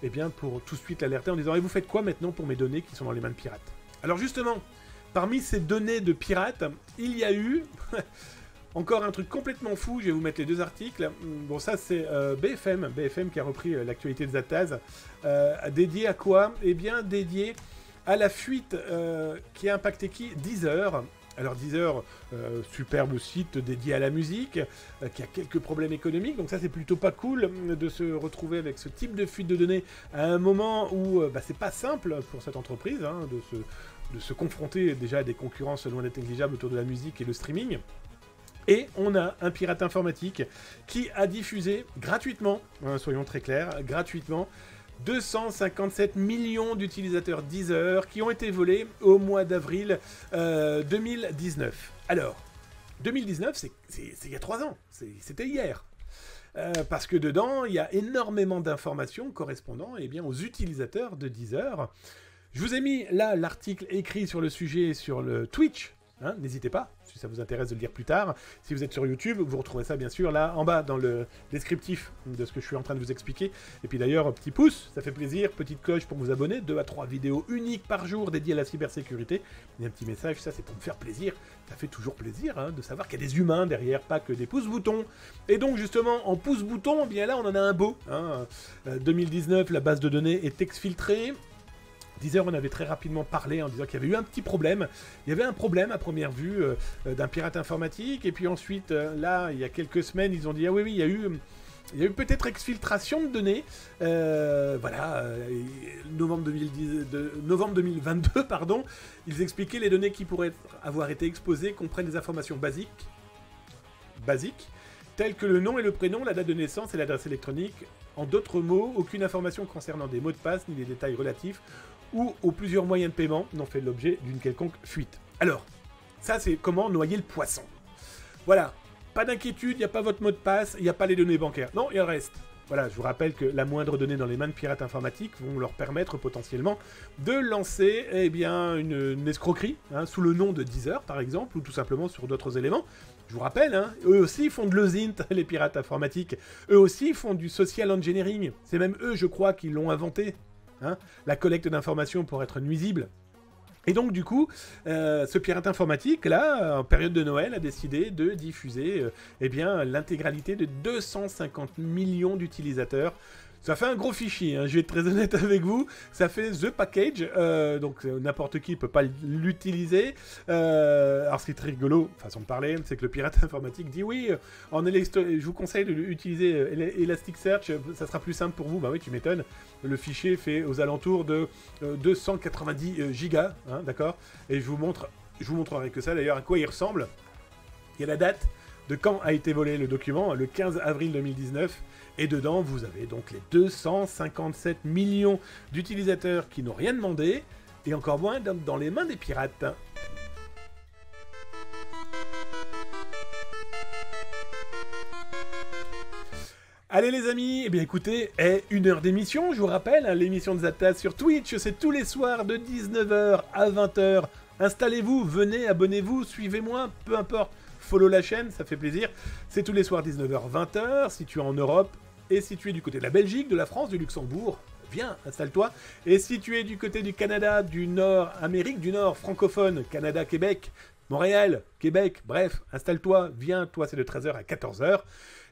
eh bien, pour tout de suite l'alerter en disant, et vous faites quoi maintenant pour mes données qui sont dans les mains de pirates? Alors justement, parmi ces données de pirates, il y a eu... Encore un truc complètement fou, je vais vous mettre les deux articles. Bon, ça c'est BFM qui a repris l'actualité de Zataz. Dédié à quoi? Eh bien, dédié à la fuite qui a impacté qui? Deezer. Alors Deezer, superbe site dédié à la musique, qui a quelques problèmes économiques, donc ça c'est plutôt pas cool de se retrouver avec ce type de fuite de données à un moment où c'est pas simple pour cette entreprise hein, de se confronter déjà à des concurrences loin d'être négligeables autour de la musique et le streaming. Et on a un pirate informatique qui a diffusé gratuitement, hein, soyons très clairs, gratuitement, 257 millions d'utilisateurs Deezer qui ont été volés au mois d'avril 2019. Alors, 2019, c'est il y a 3 ans, c'était hier. parce que dedans, il y a énormément d'informations correspondant eh bien, aux utilisateurs de Deezer. Je vous ai mis là l'article écrit sur le sujet sur le Twitch. Hein, n'hésitez pas, si ça vous intéresse de le lire plus tard. Si vous êtes sur YouTube, vous retrouverez ça bien sûr là en bas dans le descriptif de ce que je suis en train de vous expliquer. Et puis d'ailleurs, petit pouce, ça fait plaisir, petite cloche pour vous abonner, 2 à 3 vidéos uniques par jour dédiées à la cybersécurité. Et un petit message, ça c'est pour me faire plaisir. Ça fait toujours plaisir hein, de savoir qu'il y a des humains derrière, pas que des pouces-boutons. Et donc justement, en pouce-bouton, eh bien là on en a un beau. Hein. 2019, la base de données est exfiltrée. Deezer, on avait très rapidement parlé en disant qu'il y avait eu un petit problème. Il y avait un problème à première vue d'un pirate informatique. Et puis ensuite, là, il y a quelques semaines, ils ont dit « Ah oui, il y a eu peut-être exfiltration de données. » Voilà, novembre 2022, pardon. Ils expliquaient les données qui pourraient avoir été exposées comprennent des informations basiques, telles que le nom et le prénom, la date de naissance et l'adresse électronique. En d'autres mots, aucune information concernant des mots de passe ni des détails relatifs ou aux plusieurs moyens de paiement n'ont fait l'objet d'une quelconque fuite. Alors, ça c'est comment noyer le poisson. Voilà, pas d'inquiétude, il n'y a pas votre mot de passe, il n'y a pas les données bancaires. Non, il y a le reste. Voilà, je vous rappelle que la moindre donnée dans les mains de pirates informatiques vont leur permettre potentiellement de lancer eh bien, une escroquerie, hein, sous le nom de Deezer par exemple, ou tout simplement sur d'autres éléments. Je vous rappelle, hein, eux aussi font de l'OSINT, les pirates informatiques. Eux aussi font du social engineering. C'est même eux, je crois, qui l'ont inventé. Hein, la collecte d'informations pour être nuisible. Et donc, du coup, ce pirate informatique, là, en période de Noël, a décidé de diffuser eh bien, l'intégralité de 250 millions d'utilisateurs. Ça fait un gros fichier, hein, je vais être très honnête avec vous. Ça fait the package, donc n'importe qui ne peut pas l'utiliser. Alors ce qui est très rigolo, façon de parler, c'est que le pirate informatique dit oui, je vous conseille d'utiliser Elasticsearch, ça sera plus simple pour vous. Bah oui, tu m'étonnes. Le fichier fait aux alentours de 290 gigas, hein, d'accord. Et je vous montrerai que ça d'ailleurs à quoi il ressemble. Il y a la date de quand a été volé le document, le 15 avril 2019. Et dedans, vous avez donc les 257 millions d'utilisateurs qui n'ont rien demandé, et encore moins dans les mains des pirates. Allez les amis, eh bien écoutez, 1 heure d'émission, je vous rappelle, hein, l'émission de Zaptaz sur Twitch, c'est tous les soirs de 19h à 20h. Installez-vous, venez, abonnez-vous, suivez-moi, peu importe. Follow la chaîne, ça fait plaisir. C'est tous les soirs 19h, 20h, si tu es en Europe, et si tu es du côté de la Belgique, de la France, du Luxembourg, viens, installe-toi. Et si tu es du côté du Canada, du Nord, Amérique du Nord, francophone, Canada, Québec, Montréal, Québec, bref, installe-toi, viens, toi c'est de 13h à 14h.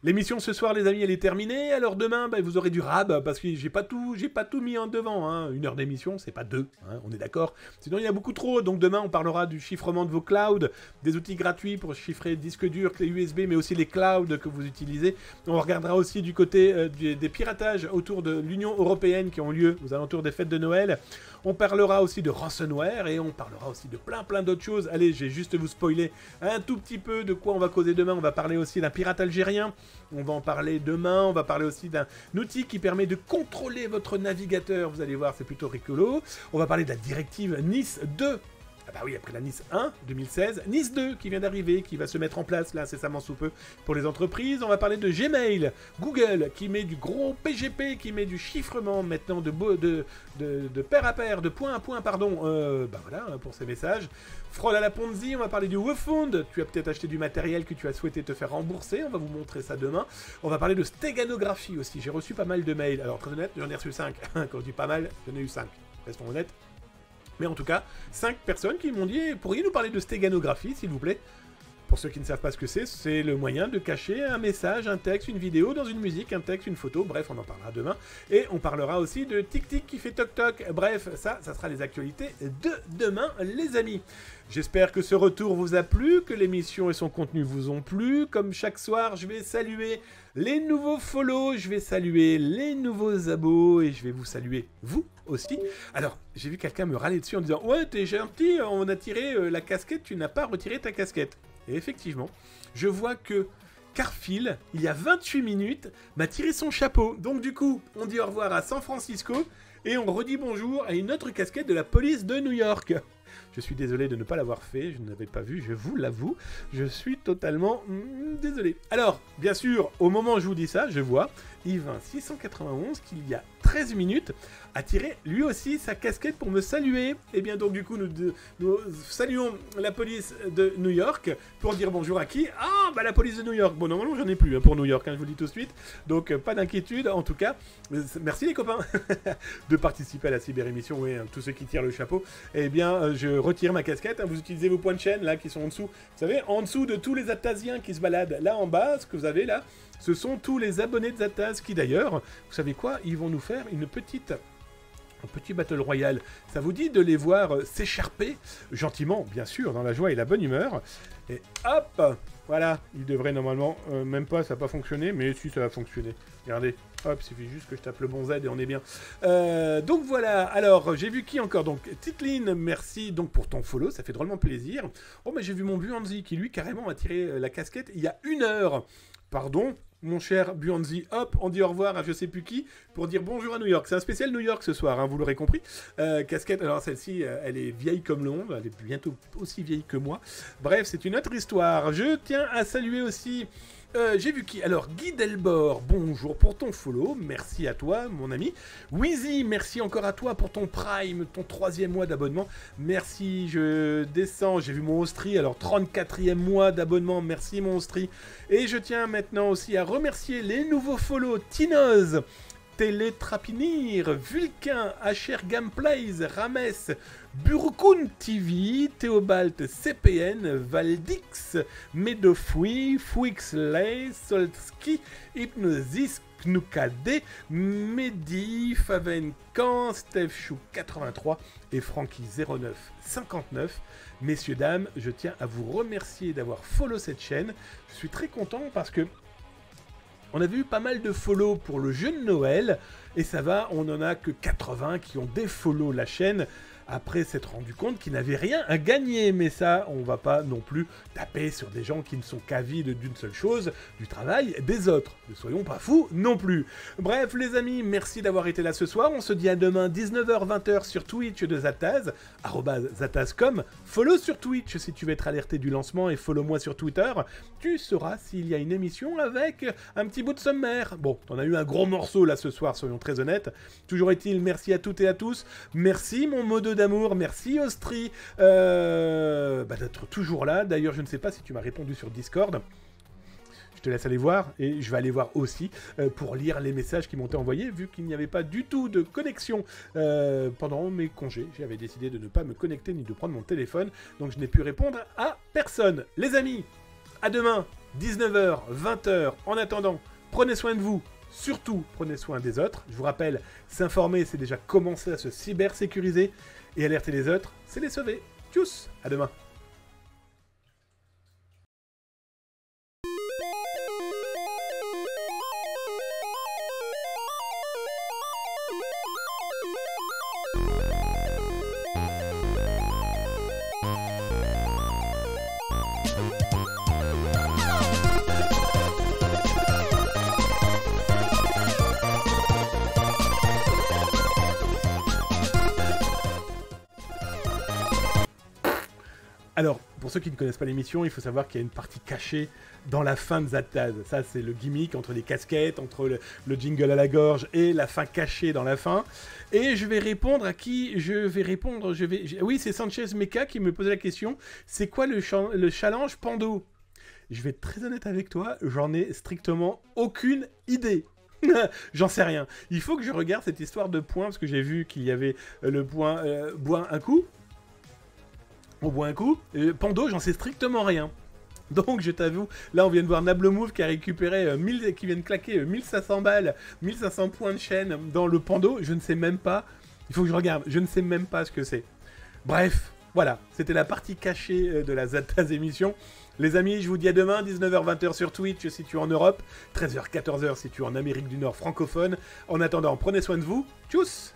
L'émission ce soir, les amis, elle est terminée. Alors demain, bah, vous aurez du rab parce que j'ai pas tout mis en devant. Hein. 1 heure d'émission, c'est pas 2. Hein, on est d'accord. Sinon, il y a beaucoup trop. Donc demain, on parlera du chiffrement de vos clouds, des outils gratuits pour chiffrer disques durs, clés USB, mais aussi les clouds que vous utilisez. On regardera aussi du côté des piratages autour de l'Union européenne qui ont lieu aux alentours des fêtes de Noël. On parlera aussi de ransomware et on parlera aussi de plein d'autres choses. Allez, je vais juste vous spoiler un tout petit peu de quoi on va causer demain. On va parler aussi d'un pirate algérien. On va en parler demain. On va parler aussi d'un outil qui permet de contrôler votre navigateur. Vous allez voir, c'est plutôt rigolo. On va parler de la directive Nice 2. Ah bah oui, après la Nice 1, 2016, Nice 2 qui vient d'arriver, qui va se mettre en place là incessamment sous peu pour les entreprises. On va parler de Gmail, Google qui met du gros PGP, qui met du chiffrement maintenant de pair à pair, de point à point, pardon, bah voilà, pour ces messages. Fraude à la Ponzi, on va parler du WeFund. Tu as peut-être acheté du matériel que tu as souhaité te faire rembourser, on va vous montrer ça demain. On va parler de stéganographie aussi, j'ai reçu pas mal de mails. Alors, quand honnête, j'en ai reçu 5. Quand je dis pas mal, j'en ai eu 5. Restons honnêtes. Mais en tout cas, 5 personnes qui m'ont dit « Pourriez nous parler de stéganographie, s'il vous plaît ?» Pour ceux qui ne savent pas ce que c'est le moyen de cacher un message, un texte, une vidéo dans une musique, un texte, une photo, bref, on en parlera demain. Et on parlera aussi de tic-tic qui fait toc-toc. Bref, ça sera les actualités de demain, les amis. J'espère que ce retour vous a plu, que l'émission et son contenu vous ont plu. Comme chaque soir, je vais saluer les nouveaux follow, je vais saluer les nouveaux abos et je vais vous saluer, vous aussi. Alors, j'ai vu quelqu'un me râler dessus en disant « Ouais, t'es gentil, on a tiré la casquette, tu n'as pas retiré ta casquette. » Et effectivement, je vois que Carphil, il y a 28 minutes, m'a tiré son chapeau. Donc du coup, on dit au revoir à San Francisco et on redit bonjour à une autre casquette de la police de New York. Je suis désolé de ne pas l'avoir fait, je ne l'avais pas vu, je vous l'avoue. Je suis totalement désolé. Alors, bien sûr, au moment où je vous dis ça, je vois Yvain691 qu'il y a 13 minutes a tiré lui aussi sa casquette pour me saluer. Et bien donc du coup nous saluons la police de New York pour dire bonjour à qui? Ah bah la police de New York. Bon normalement j'en ai plus pour New York, je vous le dis tout de suite. Donc pas d'inquiétude en tout cas. Merci les copains de participer à la cyber-émission. Oui, tous ceux qui tirent le chapeau. Eh bien je retire ma casquette. Vous utilisez vos points de chaîne là qui sont en dessous. Vous savez, en dessous de tous les Zatasiens qui se baladent là en bas, ce que vous avez là, ce sont tous les abonnés de Zataz qui d'ailleurs, vous savez quoi, ils vont nous faire un petit battle royal. Ça vous dit de les voir s'écharper gentiment, bien sûr, dans la joie et la bonne humeur. Et hop, voilà, il devrait normalement, même pas, ça n'a pas fonctionné, mais si ça va fonctionner. Regardez, hop, il suffit juste que je tape le bon Z et on est bien. Donc voilà, alors j'ai vu qui encore? Donc Titline, merci donc pour ton follow, ça fait drôlement plaisir. Oh mais j'ai vu mon Buanzi qui lui carrément a tiré la casquette il y a 1 heure. Pardon, mon cher Buanzi, hop, on dit au revoir à je sais plus qui pour dire bonjour à New York. C'est un spécial New York ce soir, hein, vous l'aurez compris. Casquette, alors celle-ci, elle est vieille comme le monde, elle est bientôt aussi vieille que moi. Bref, c'est une autre histoire. Je tiens à saluer aussi... j'ai vu qui? Alors, Guy Delbord, bonjour pour ton follow, merci à toi, mon ami. Wheezy, merci encore à toi pour ton Prime, ton 3e mois d'abonnement. Merci, je descends, j'ai vu mon Austri, alors 34e mois d'abonnement, merci mon Austri. Et je tiens maintenant aussi à remercier les nouveaux follow, Tinoz, Télétrapinir, Vulcain, HR Gameplays, Rames, Burkun TV, Théobald CPN, Valdix, Medofoui, Fouixley, Solski, Hypnosis, Knukade, Mehdi, Favencan, Stefchou 83 et Francky 0959. Messieurs, dames, je tiens à vous remercier d'avoir follow cette chaîne. Je suis très content parce que on avait eu pas mal de follow pour le jeu de Noël, et ça va, on n'en a que 80 qui ont défollow la chaîne, après s'être rendu compte qu'ils n'avaient rien à gagner. Mais ça, on va pas non plus taper sur des gens qui ne sont qu'avides d'une seule chose, du travail des autres. Ne soyons pas fous non plus. Bref, les amis, merci d'avoir été là ce soir. On se dit à demain, 19h-20h sur Twitch de Zataz, @zataz.com. Follow sur Twitch si tu veux être alerté du lancement, et follow-moi sur Twitter. Tu sauras s'il y a une émission avec un petit bout de sommaire. Bon, t'en as eu un gros morceau là ce soir, soyons très honnêtes. Toujours est-il, merci à toutes et à tous. Merci mon modo d'amour, merci Austri d'être toujours là. D'ailleurs, je ne sais pas si tu m'as répondu sur Discord. Je te laisse aller voir, et je vais aller voir aussi pour lire les messages qui m'ont été envoyés, vu qu'il n'y avait pas du tout de connexion pendant mes congés. J'avais décidé de ne pas me connecter ni de prendre mon téléphone, donc je n'ai pu répondre à personne. Les amis, à demain, 19h, 20h. En attendant, prenez soin de vous. Surtout, prenez soin des autres. Je vous rappelle, s'informer, c'est déjà commencer à se cybersécuriser. Et alerter les autres, c'est les sauver. Tchuss, à demain. Alors, pour ceux qui ne connaissent pas l'émission, il faut savoir qu'il y a une partie cachée dans la fin de Zataz. Ça, c'est le gimmick entre les casquettes, entre le jingle à la gorge et la fin cachée dans la fin. Et je vais répondre à qui je vais répondre. Oui, c'est Sanchez Mecha qui me posait la question. C'est quoi le challenge Pando? Je vais être très honnête avec toi, j'en ai strictement aucune idée. J'en sais rien. Il faut que je regarde cette histoire de points, parce que j'ai vu qu'il y avait le point bois un coup. On boit un coup. Pando, j'en sais strictement rien. Donc, je t'avoue, là, on vient de voir Nablemove qui a récupéré qui vient de claquer 1500 balles, 1500 points de chaîne dans le Pando. Je ne sais même pas. Il faut que je regarde. Je ne sais même pas ce que c'est. Bref, voilà. C'était la partie cachée de la Zataz émission. Les amis, je vous dis à demain, 19h-20h sur Twitch si tu es en Europe, 13h-14h si tu es en Amérique du Nord francophone. En attendant, prenez soin de vous. Tchuss!